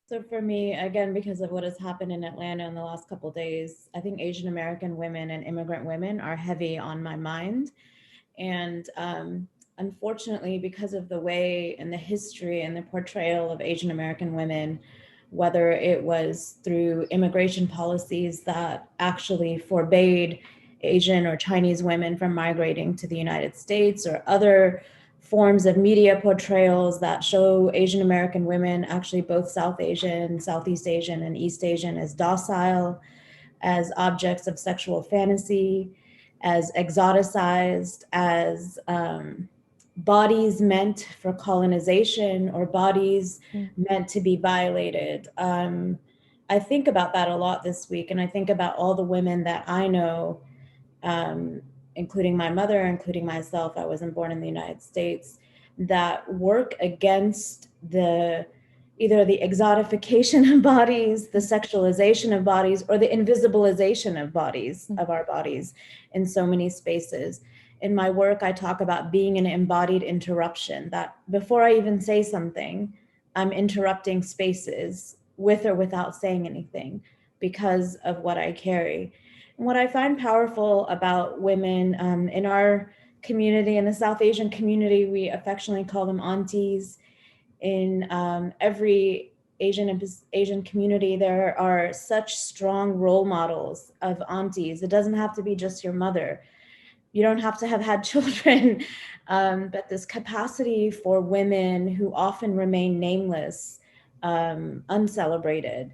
Speaker 6: So for me, again, because of what has happened in Atlanta in the last couple of days, I think Asian American women and immigrant women are heavy on my mind. And unfortunately, because of the way and the history and the portrayal of Asian American women, whether it was through immigration policies that actually forbade Asian or Chinese women from migrating to the United States, or other forms of media portrayals that show Asian American women, actually both South Asian, Southeast Asian, and East Asian, as docile, as objects of sexual fantasy, as exoticized, as bodies meant for colonization, or bodies meant to be violated. I think about that a lot this week, and I think about all the women that I know, including my mother, including myself. I wasn't born in the United States, that work against either the exotification of bodies, the sexualization of bodies, or the invisibilization of bodies, of our bodies, in so many spaces. In my work, I talk about being an embodied interruption, that before I even say something, I'm interrupting spaces with or without saying anything because of what I carry. And what I find powerful about women in our community, in the South Asian community, we affectionately call them aunties. In every Asian community, there are such strong role models of aunties. It doesn't have to be just your mother. You don't have to have had children, but this capacity for women who often remain nameless, uncelebrated,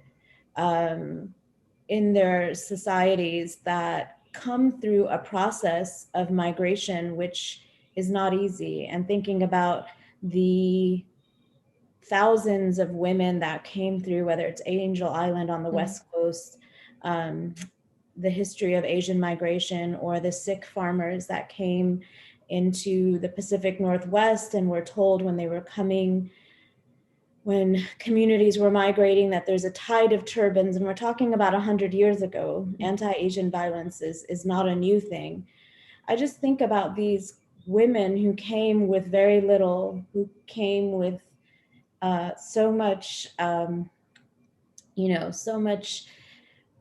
Speaker 6: in their societies, that come through a process of migration, which is not easy. And thinking about the thousands of women that came through, whether it's Angel Island on the West Coast, the history of Asian migration, or the Sikh farmers that came into the Pacific Northwest and were told when they were coming, when communities were migrating, that there's a tide of turbans. And we're talking about 100 years ago. Anti-Asian violence is not a new thing. I just think about these women who came with very little, who came with so much, so much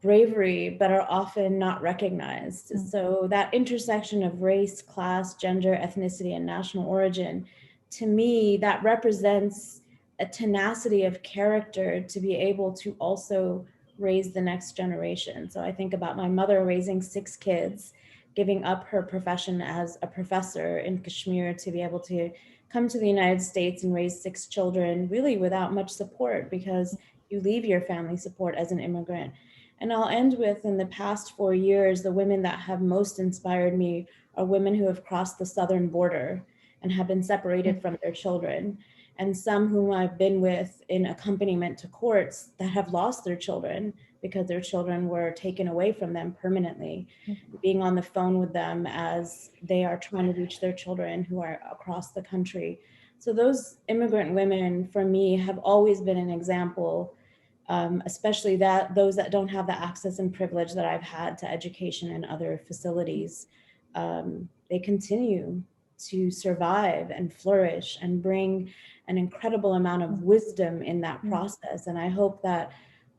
Speaker 6: bravery, but are often not recognized. So that intersection of race, class, gender, ethnicity, and national origin, to me, that represents a tenacity of character to be able to also raise the next generation. So I think about my mother raising 6 kids, giving up her profession as a professor in Kashmir to be able to come to the United States and raise 6 children, really without much support, because you leave your family support as an immigrant. And I'll end with, in the past 4 years, the women that have most inspired me are women who have crossed the southern border and have been separated from their children, and some whom I've been with in accompaniment to courts that have lost their children because their children were taken away from them permanently, being on the phone with them as they are trying to reach their children who are across the country. So those immigrant women, for me, have always been an example, especially those that don't have the access and privilege that I've had to education and other facilities. They continue to survive and flourish and bring an incredible amount of wisdom in that process. And I hope that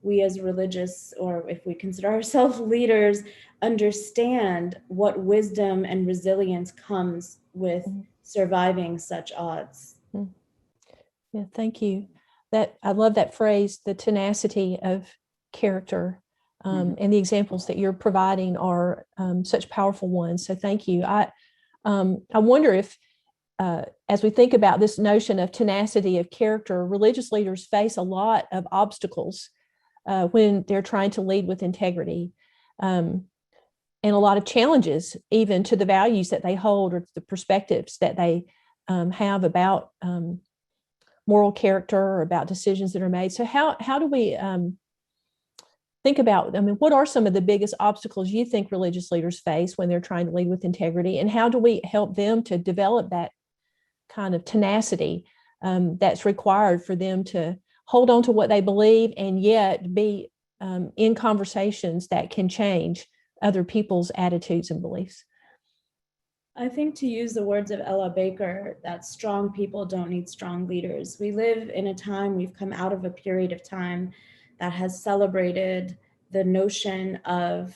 Speaker 6: we as religious, or if we consider ourselves leaders, understand what wisdom and resilience comes with surviving such odds.
Speaker 3: Yeah, thank you. I love that phrase, the tenacity of character, and the examples that you're providing are such powerful ones. So thank you. I wonder if, as we think about this notion of tenacity of character, religious leaders face a lot of obstacles when they're trying to lead with integrity, and a lot of challenges even to the values that they hold or the perspectives that they have about moral character or about decisions that are made. So how do we think about, what are some of the biggest obstacles you think religious leaders face when they're trying to lead with integrity, and how do we help them to develop that kind of tenacity that's required for them to hold on to what they believe and yet be in conversations that can change other people's attitudes and beliefs?
Speaker 6: I think, to use the words of Ella Baker, that strong people don't need strong leaders. We live in a time, we've come out of a period of time that has celebrated the notion of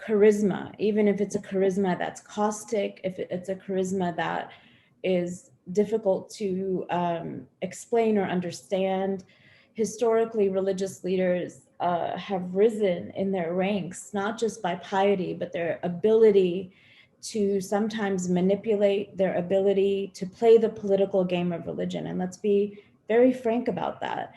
Speaker 6: charisma, even if it's a charisma that's caustic, if it's a charisma that is difficult to explain or understand. Historically, religious leaders have risen in their ranks, not just by piety, but their ability to sometimes manipulate, their ability to play the political game of religion. And let's be very frank about that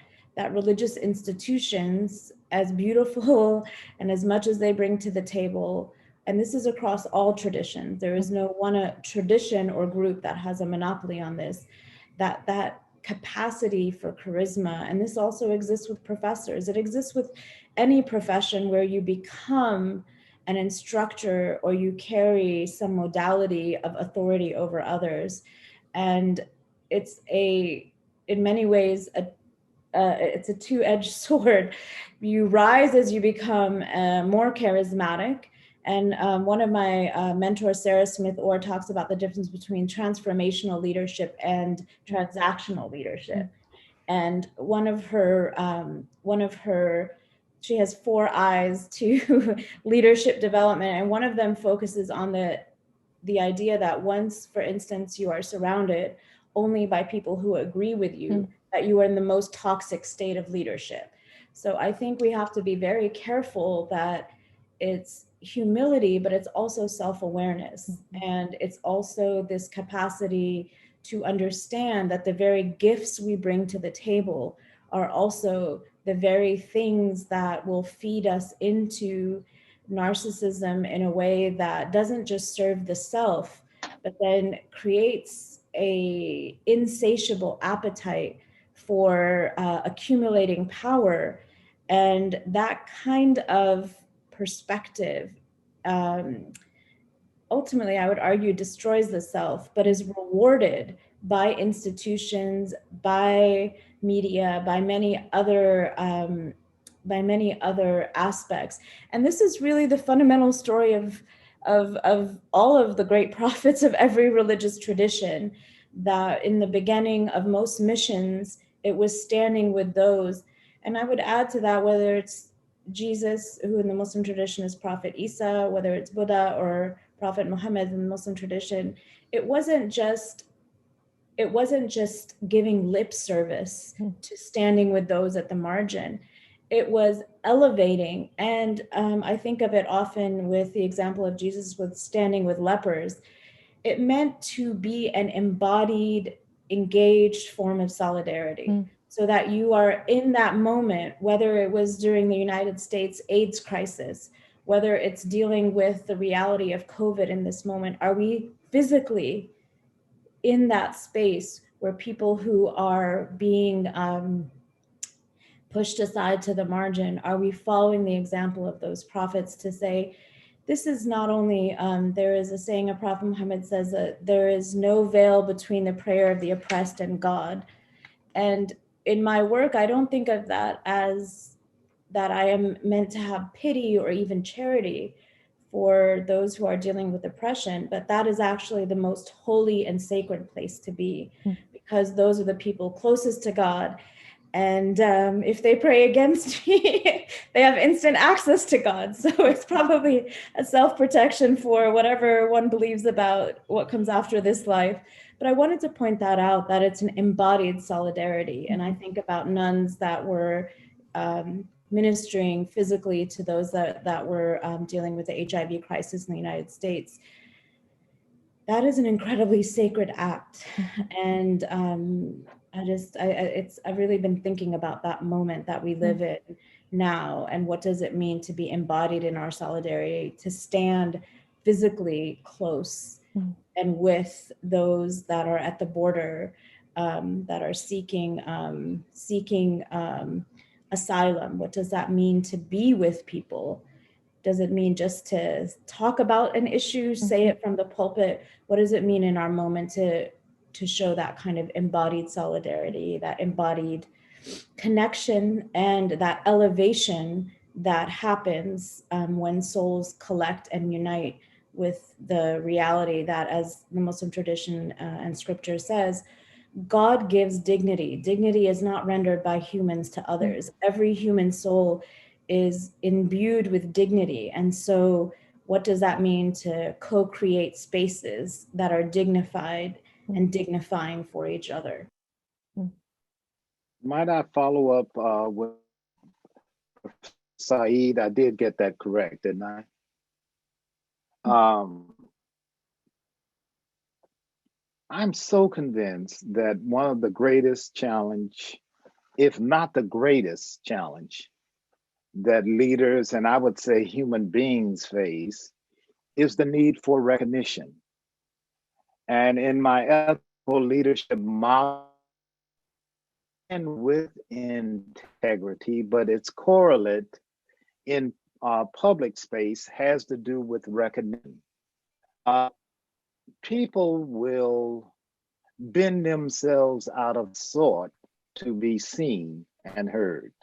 Speaker 6: religious institutions, as beautiful and as much as they bring to the table, and this is across all traditions, there is no one tradition or group that has a monopoly on this, that capacity for charisma. And this also exists with professors. It exists with any profession where you become an instructor or you carry some modality of authority over others. And it's in many ways, it's a two-edged sword. You rise as you become more charismatic. And one of my mentors, Sarah Smith Orr, talks about the difference between transformational leadership and transactional leadership. And one of her, she has 4 eyes to leadership development. And one of them focuses on the idea that once, for instance, you are surrounded only by people who agree with you, that you are in the most toxic state of leadership. So I think we have to be very careful that it's humility, but it's also self-awareness. And it's also this capacity to understand that the very gifts we bring to the table are also the very things that will feed us into narcissism in a way that doesn't just serve the self, but then creates a insatiable appetite for accumulating power. And that kind of perspective ultimately, I would argue, destroys the self, but is rewarded by institutions, by media, by many other aspects. And this is really the fundamental story of all of the great prophets of every religious tradition, that in the beginning of most missions, it was standing with those. And I would add to that, whether it's Jesus, who in the Muslim tradition is Prophet Isa, whether it's Buddha or Prophet Muhammad in the Muslim tradition, it wasn't just giving lip service to standing with those at the margin. It was elevating. And I think of it often with the example of Jesus with standing with lepers. It meant to be an embodied, engaged form of solidarity. So that you are in that moment, whether it was during the United States AIDS crisis, whether it's dealing with the reality of COVID in this moment, are we physically in that space where people who are being pushed aside to the margin, are we following the example of those prophets to say, this is not only, there is a saying of Prophet Muhammad says that there is no veil between the prayer of the oppressed and God. And in my work, I don't think of that as that I am meant to have pity or even charity for those who are dealing with oppression, but that is actually the most holy and sacred place to be, because those are the people closest to God. And if they pray against me, they have instant access to God. So it's probably a self-protection for whatever one believes about what comes after this life. But I wanted to point that out, that it's an embodied solidarity. And I think about nuns that were ministering physically to those that were dealing with the HIV crisis in the United States. That is an incredibly sacred act. And I've really been thinking about that moment that we live in now, and what does it mean to be embodied in our solidarity, to stand physically close and with those that are at the border, that are seeking asylum. What does that mean to be with people? Does it mean just to talk about an issue, say it from the pulpit? What does it mean in our moment to show that kind of embodied solidarity, that embodied connection, and that elevation that happens when souls collect and unite with the reality that, as the Muslim tradition and scripture says, God gives dignity. Dignity is not rendered by humans to others. Every human soul is imbued with dignity. And so what does that mean to co-create spaces that are dignified and dignifying for each other?
Speaker 7: Might I follow up with Saeed? I did get that correct, didn't I? I'm so convinced that one of the greatest challenge, if not the greatest challenge, that leaders, and I would say human beings face, is the need for recognition. And in my ethical leadership model, and with integrity, but its correlate in public space has to do with recognition. People will bend themselves out of sort to be seen and heard.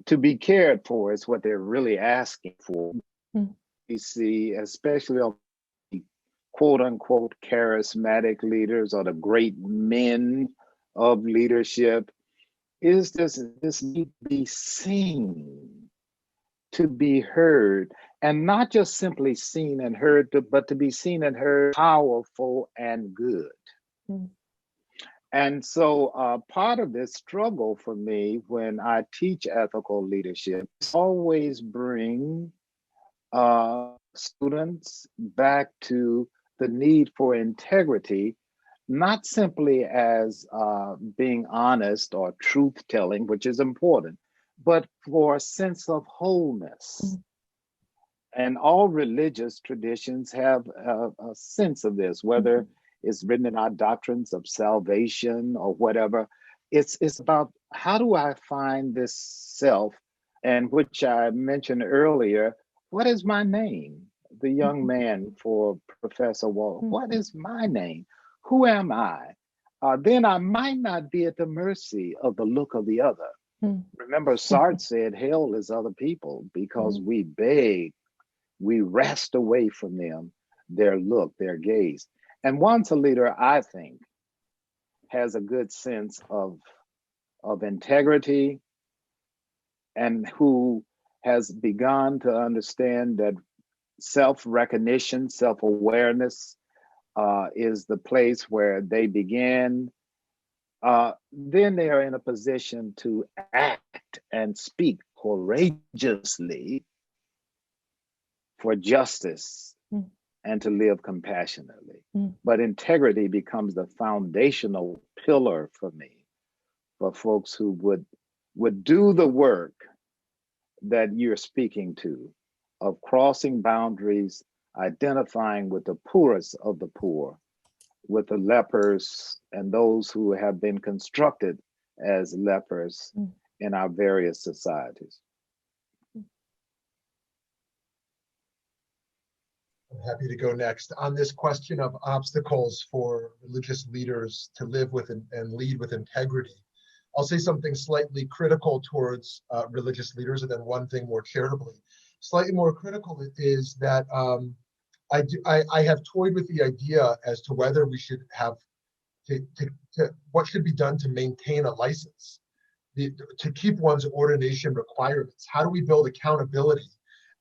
Speaker 7: To be cared for is what they're really asking for. We see, especially of quote unquote charismatic leaders or the great men of leadership, is this need to be seen, to be heard, and not just simply seen and heard, but to be seen and heard powerful and good. And so part of this struggle for me when I teach ethical leadership is always bring students back to the need for integrity, not simply as being honest or truth-telling, which is important, but for a sense of wholeness. And all religious traditions have a sense of this, whether it's written in our doctrines of salvation or whatever. It's about, how do I find this self, and which I mentioned earlier, what is my name? The young man for Professor Walton, what is my name? Who am I? Then I might not be at the mercy of the look of the other. Remember, Sartre said, hell is other people, because we beg, we wrest away from them, their look, their gaze. And once a leader, I think, has a good sense of integrity, and who has begun to understand that self-recognition, self-awareness is the place where they begin, then they are in a position to act and speak courageously for justice and to live compassionately. But integrity becomes the foundational pillar for me, for folks who would do the work that you're speaking to, of crossing boundaries, identifying with the poorest of the poor, with the lepers and those who have been constructed as lepers in our various societies.
Speaker 5: I'm happy to go next. On this question of obstacles for religious leaders to live with and lead with integrity, I'll say something slightly critical towards religious leaders, and then one thing more charitably. Slightly more critical is that I have toyed with the idea as to whether we should have what should be done to maintain a license, to keep one's ordination requirements. How do we build accountability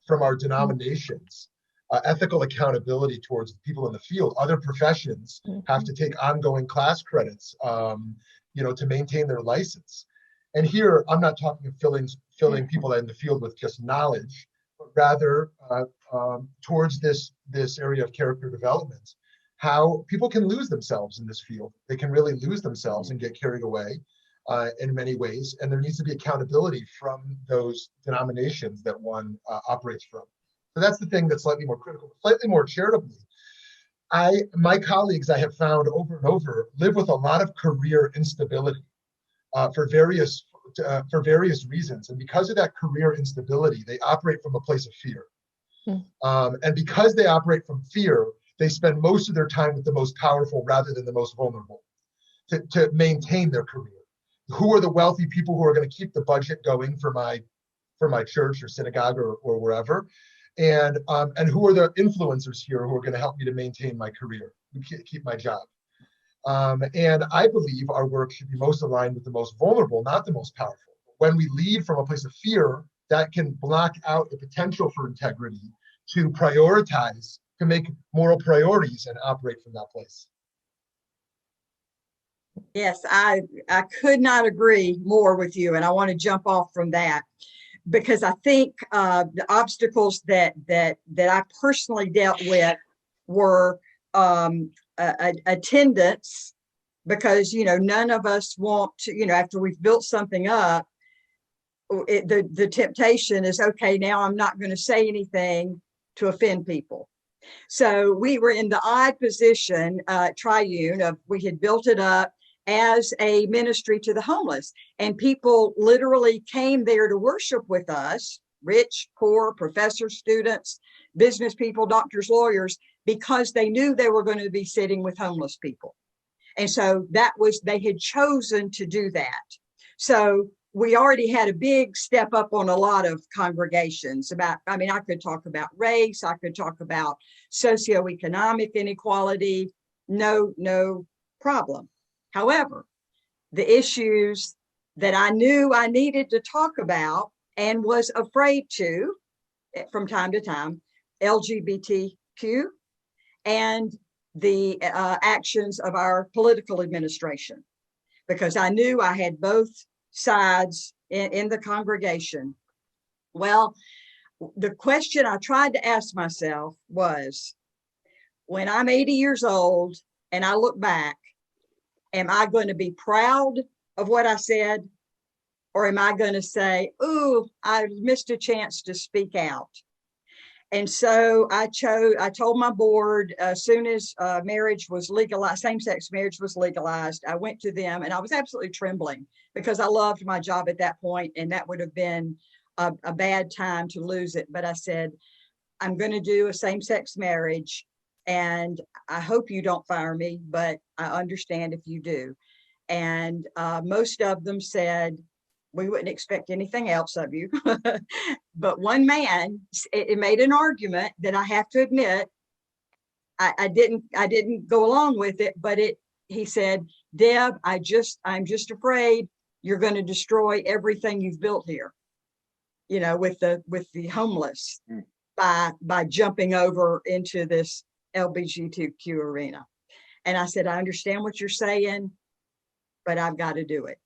Speaker 5: from our denominations? Ethical accountability towards the people in the field. Other professions have to take ongoing class credits, to maintain their license. And here, I'm not talking of filling people in the field with just knowledge, but rather towards this area of character development, how people can lose themselves in this field. They can really lose themselves and get carried away in many ways. And there needs to be accountability from those denominations that one operates from. So that's the thing that's slightly more critical. Slightly more charitably, my colleagues, I have found over and over, live with a lot of career instability for various reasons. And because of that career instability, they operate from a place of fear. And because they operate from fear, they spend most of their time with the most powerful rather than the most vulnerable to maintain their career. Who are the wealthy people who are going to keep the budget going for my church or synagogue or wherever? And who are the influencers here who are going to help me to maintain my career, keep my job. And I believe our work should be most aligned with the most vulnerable, not the most powerful. When we lead from a place of fear, that can block out the potential for integrity to prioritize, to make moral priorities and operate from that place.
Speaker 4: Yes, I could not agree more with you, and I want to jump off from that because I think the obstacles that I personally dealt with were attendance, because none of us want to, after we've built something up, the temptation is, okay, now I'm not going to say anything to offend people. So we were in the odd position, Triune, of we had built it up as a ministry to the homeless, and people literally came there to worship with us, rich, poor, professors, students, business people, doctors, lawyers, because they knew they were going to be sitting with homeless people. And so they had chosen to do that. So we already had a big step up on a lot of congregations I could talk about race, I could talk about socioeconomic inequality, no problem. However, the issues that I knew I needed to talk about and was afraid to, from time to time, LGBTQ and the actions of our political administration, because I knew I had both sides in the congregation. Well, the question I tried to ask myself was, when I'm 80 years old and I look back, am I going to be proud of what I said? Or am I going to say, ooh, I missed a chance to speak out? And so I told my board, as soon as marriage was legalized, same-sex marriage was legalized, I went to them, and I was absolutely trembling because I loved my job at that point, and that would have been a bad time to lose it. But I said, I'm going to do a same-sex marriage, and I hope you don't fire me, but I understand if you do. And most of them said, we wouldn't expect anything else of you. But one man, it made an argument that I have to admit, I didn't go along with it, but he said, Deb, I'm just afraid you're going to destroy everything you've built here, with the homeless by jumping over into this LGBTQ arena. And I said, I understand what you're saying, but I've got to do it.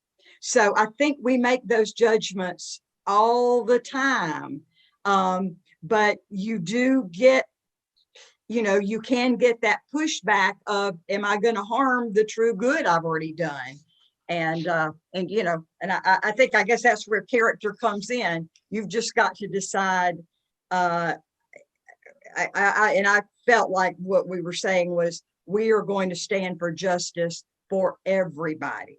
Speaker 4: So I think we make those judgments all the time. But you do get, you can get that pushback of, am I going to harm the true good I've already done? And I guess that's where character comes in. You've just got to decide. I felt like what we were saying was, we are going to stand for justice for everybody.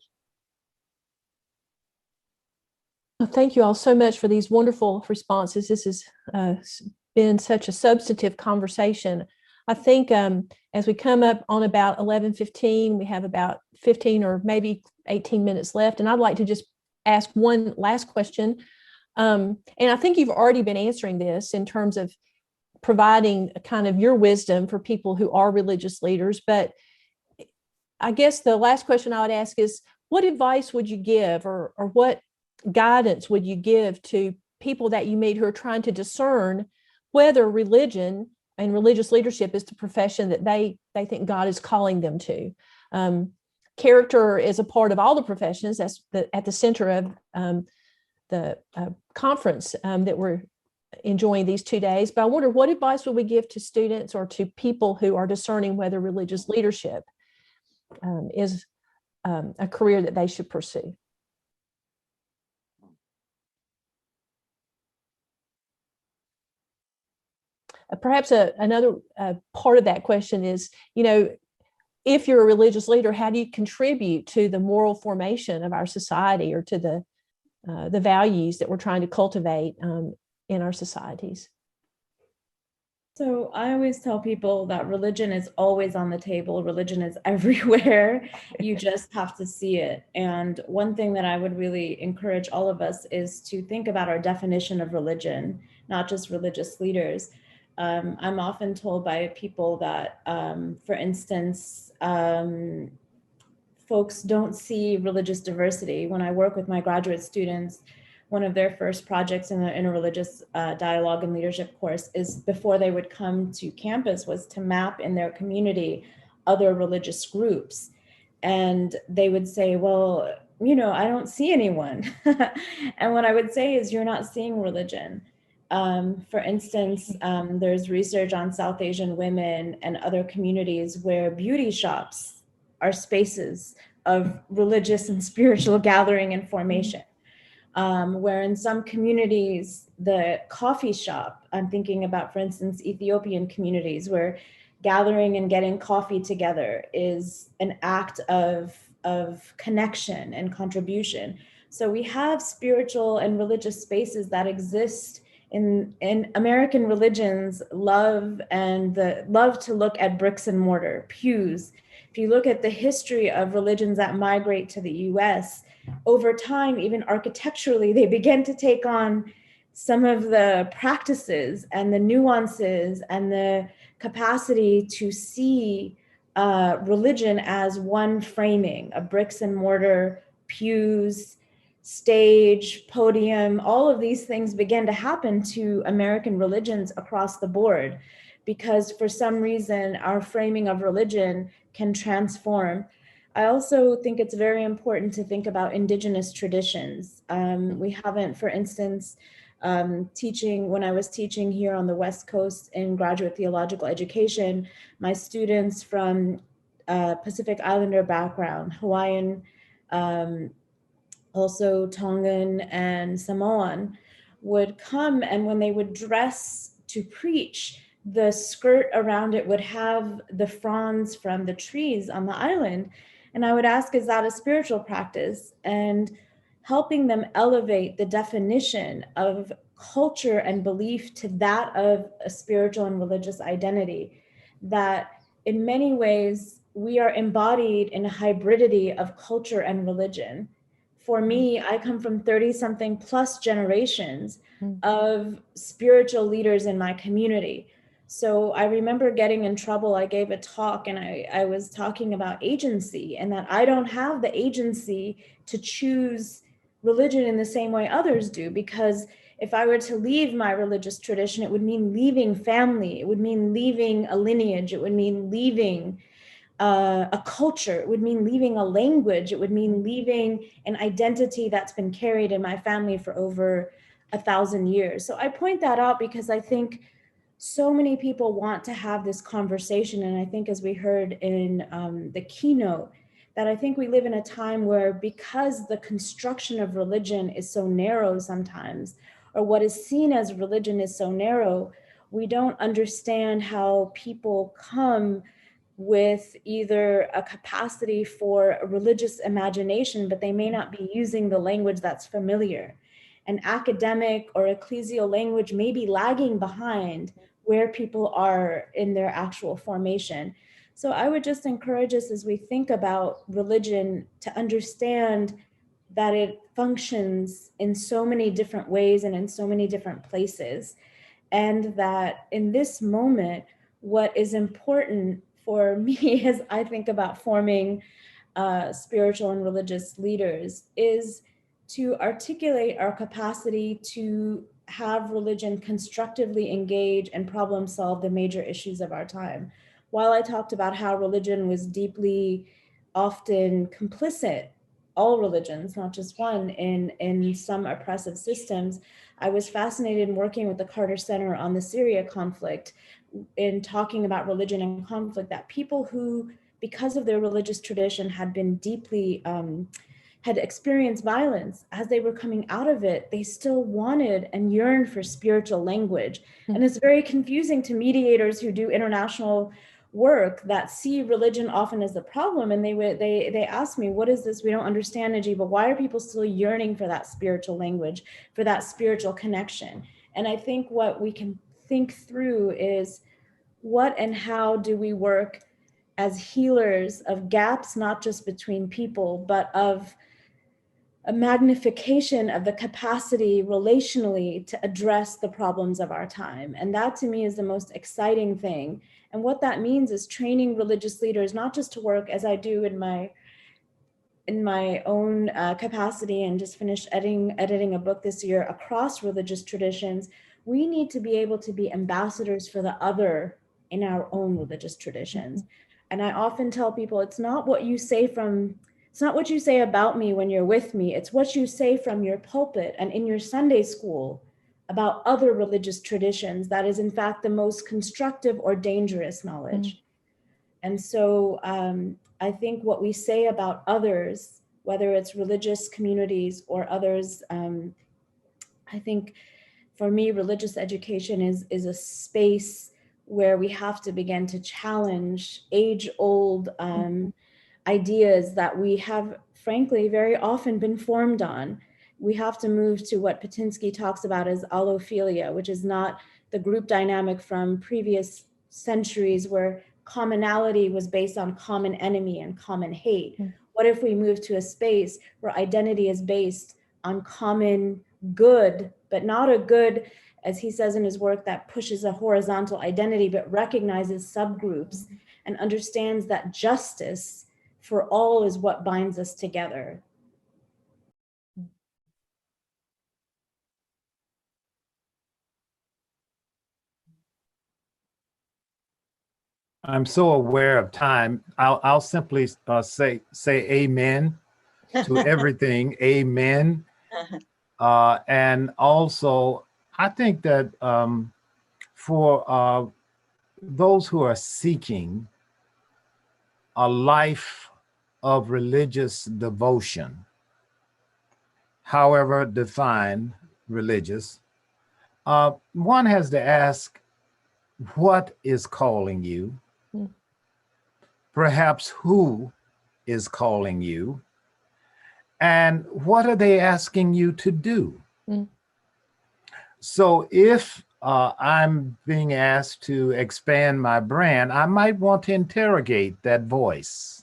Speaker 3: Well, thank you all so much for these wonderful responses. This has been such a substantive conversation. I think as we come up on about 11:15, we have about 15 or maybe 18 minutes left. And I'd like to just ask one last question. And I think you've already been answering this in terms of providing kind of your wisdom for people who are religious leaders. But I guess the last question I would ask is, what advice would you give, or what guidance would you give to people that you meet who are trying to discern whether religion and religious leadership is the profession that they think God is calling them to? Character is a part of all the professions. That's at the center of the conference that we're enjoying these 2 days. But I wonder, what advice would we give to students or to people who are discerning whether religious leadership is a career that they should pursue? Perhaps another part of that question is, if you're a religious leader, how do you contribute to the moral formation of our society, or to the values that we're trying to cultivate in our societies?
Speaker 6: So I always tell people that religion is always on the table. Religion is everywhere. You just have to see it. And one thing that I would really encourage all of us is to think about our definition of religion, not just religious leaders. I'm often told by people that, for instance, folks don't see religious diversity. When I work with my graduate students, one of their first projects in the interreligious dialogue and leadership course is, before they would come to campus, was to map in their community other religious groups. And they would say, well, I don't see anyone. And what I would say is, you're not seeing religion. For instance, there's research on South Asian women and other communities where beauty shops are spaces of religious and spiritual gathering and formation. Where in some communities, the coffee shop, I'm thinking about, for instance, Ethiopian communities, where gathering and getting coffee together is an act of connection and contribution. So we have spiritual and religious spaces that exist in American religions. Love to look at bricks and mortar, pews. If you look at the history of religions that migrate to the US, over time, even architecturally, they begin to take on some of the practices and the nuances and the capacity to see religion as one framing, a bricks and mortar, pews, stage, podium. All of these things began to happen to American religions across the board, because for some reason, our framing of religion can transform. I also think it's very important to think about Indigenous traditions. We haven't, for instance, when I was teaching here on the West Coast in graduate theological education, my students from Pacific Islander background, Hawaiian, also Tongan and Samoan, would come, and when they would dress to preach, the skirt around it would have the fronds from the trees on the island. And I would ask, is that a spiritual practice? And helping them elevate the definition of culture and belief to that of a spiritual and religious identity, that in many ways we are embodied in a hybridity of culture and religion. For me, I come from 30-something plus generations of spiritual leaders in my community. So I remember getting in trouble. I gave a talk and I was talking about agency, and that I don't have the agency to choose religion in the same way others do, because if I were to leave my religious tradition, it would mean leaving family. It would mean leaving a lineage. It would mean leaving a culture. It would mean leaving a language. It would mean leaving an identity that's been carried in my family for over 1,000 years. So I point that out because I think so many people want to have this conversation. And I think, as we heard in the keynote, that I think we live in a time where, because the construction of religion is so narrow sometimes, or what is seen as religion is so narrow, we don't understand how people come with either a capacity for a religious imagination, but they may not be using the language that's familiar. An academic or ecclesial language may be lagging behind where people are in their actual formation. So I would just encourage us, as we think about religion, to understand that it functions in so many different ways and in so many different places. And that in this moment, what is important for me as I think about forming spiritual and religious leaders is to articulate our capacity to have religion constructively engage and problem solve the major issues of our time. While I talked about how religion was deeply often complicit, all religions, not just one, in some oppressive systems, I was fascinated in working with the Carter Center on the Syria conflict, in talking about religion and conflict, that people who, because of their religious tradition, had been deeply had experienced violence, as they were coming out of it, they still wanted and yearned for spiritual language. And it's very confusing to mediators who do international work that see religion often as the problem. And they ask me, what is this? We don't understand, Najib, but why are people still yearning for that spiritual language, for that spiritual connection? And I think what we can think through is what and how do we work as healers of gaps, not just between people, but of a magnification of the capacity relationally to address the problems of our time. And that to me is the most exciting thing. And what that means is training religious leaders, not just to work as I do in my own capacity and just finished editing a book this year across religious traditions. We need to be able to be ambassadors for the other in our own religious traditions. And I often tell people, it's not what you say about me when you're with me, it's what you say from your pulpit and in your Sunday school about other religious traditions that is in fact the most constructive or dangerous knowledge. And so I think what we say about others, whether it's religious communities or others, I think for me, religious education is a space where we have to begin to challenge age-old ideas that we have, frankly, very often been formed on. We have to move to what Patinsky talks about as allophilia, which is not the group dynamic from previous centuries where commonality was based on common enemy and common hate. What if we move to a space where identity is based on common good, but not a good, as he says in his work, that pushes a horizontal identity, but recognizes subgroups and understands that justice for all is what binds us together.
Speaker 8: I'm so aware of time. I'll simply say amen to everything. Amen. And also, I think that for those who are seeking a life of religious devotion, however defined religious, one has to ask, what is calling you? Perhaps who is calling you? And what are they asking you to do? So if I'm being asked to expand my brand, I might want to interrogate that voice.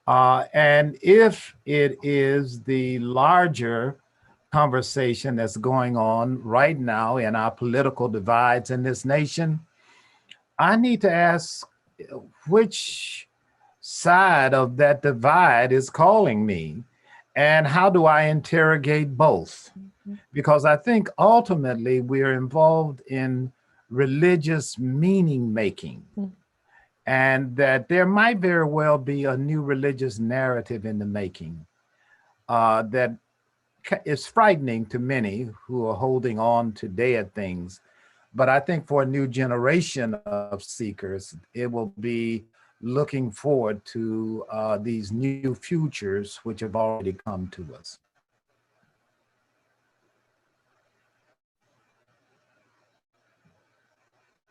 Speaker 8: And if it is the larger conversation that's going on right now in our political divides in this nation, I need to ask which side of that divide is calling me, and how do I interrogate both? Because I think ultimately we're involved in religious meaning making, and that there might very well be a new religious narrative in the making that is frightening to many who are holding on to dead things. But I think for a new generation of seekers, it will be looking forward to these new futures which have already come to us.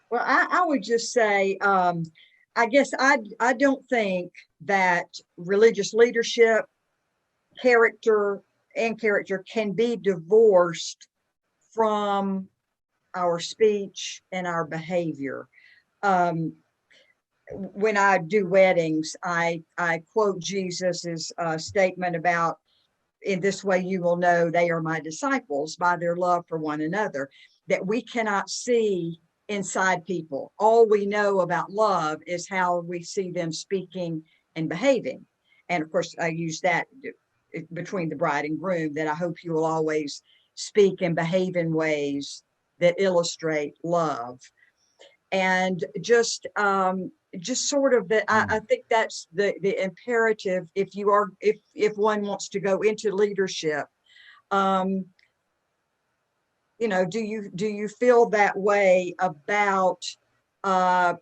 Speaker 4: Well, I would just say, I guess I don't think that religious leadership, character can be divorced from our speech and our behavior. When I do weddings, I quote Jesus's statement about, in this way you will know they are my disciples, by their love for one another, that we cannot see inside people. All we know about love is how we see them speaking and behaving. And of course, I use that between the bride and groom, that I hope you will always speak and behave in ways that illustrate love. And just sort of that, I think that's the imperative if one wants to go into leadership. Do you feel that way about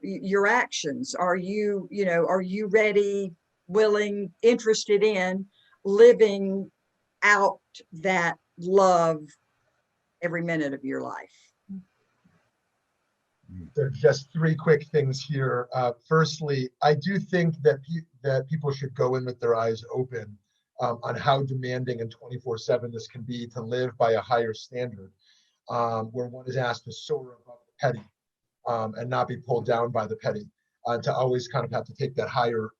Speaker 4: your actions? Are you ready, willing, interested in living out that love every minute of your life?
Speaker 5: There are just three quick things here. Firstly, I do think that people should go in with their eyes open on how demanding and 24/7 this can be to live by a higher standard. where one is asked to soar above the petty and not be pulled down by the petty, to always kind of have to take that higher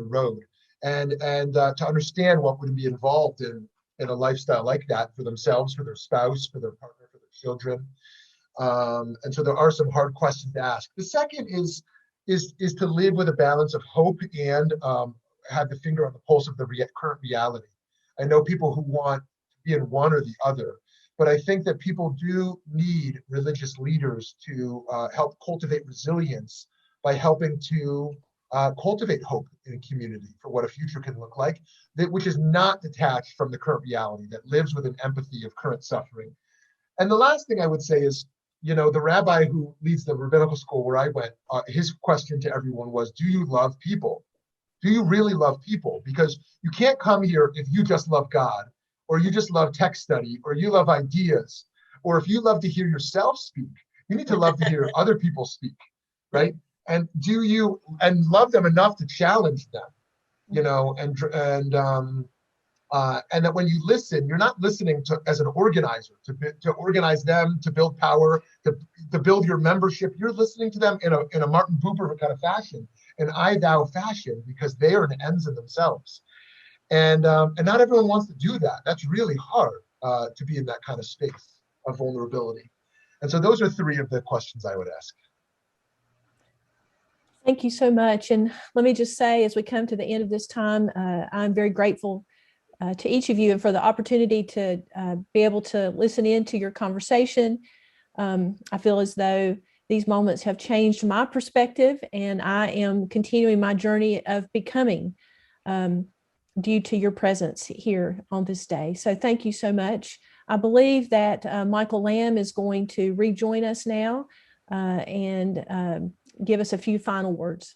Speaker 5: road, and to understand what would be involved in a lifestyle like that for themselves, for their spouse, for their partner, for their children. And so there are some hard questions to ask. The second is to live with a balance of hope and have the finger on the pulse of the current reality. I know people who want to be in one or the other, but I think that people do need religious leaders to help cultivate resilience by helping to cultivate hope in a community for what a future can look like, which is not detached from the current reality, that lives with an empathy of current suffering. And the last thing I would say is, the rabbi who leads the rabbinical school where I went, his question to everyone was, do you love people? Do you really love people? Because you can't come here if you just love God, or you just love text study, or you love ideas, or if you love to hear yourself speak. You need to love to hear other people speak, right? And love them enough to challenge them, and that when you listen, you're not listening as an organizer to organize them, to build power, to build your membership. You're listening to them in a Martin Buber kind of fashion, an I-thou fashion, because they are an ends in themselves. And not everyone wants to do that. That's really hard to be in that kind of space of vulnerability. And so those are three of the questions I would ask.
Speaker 3: Thank you so much. And let me just say, as we come to the end of this time, I'm very grateful to each of you and for the opportunity to be able to listen in to your conversation. I feel as though these moments have changed my perspective, and I am continuing my journey of becoming due to your presence here on this day. So thank you so much. I believe that Michael Lamb is going to rejoin us now and give us a few final words.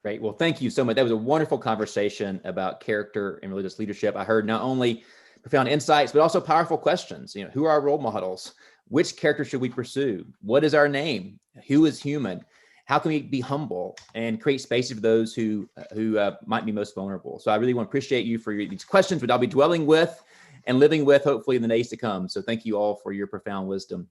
Speaker 1: Great. Well, thank you so much. That was a wonderful conversation about character and religious leadership. I heard not only profound insights, but also powerful questions. Who are our role models? Which character should we pursue? What is our name? Who is human? How can we be humble and create spaces for those who might be most vulnerable? So I really want to appreciate you for these questions, which I'll be dwelling with and living with, hopefully, in the days to come. So thank you all for your profound wisdom.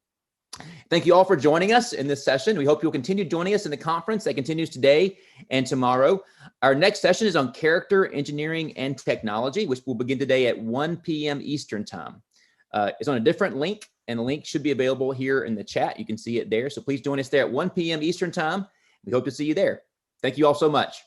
Speaker 1: Thank you all for joining us in this session. We hope you'll continue joining us in the conference that continues today and tomorrow. Our next session is on character, engineering, and technology, which will begin today at 1 p.m. Eastern time. It's on a different link, and the link should be available here in the chat. You can see it there. So please join us there at 1 p.m. Eastern time. We hope to see you there. Thank you all so much.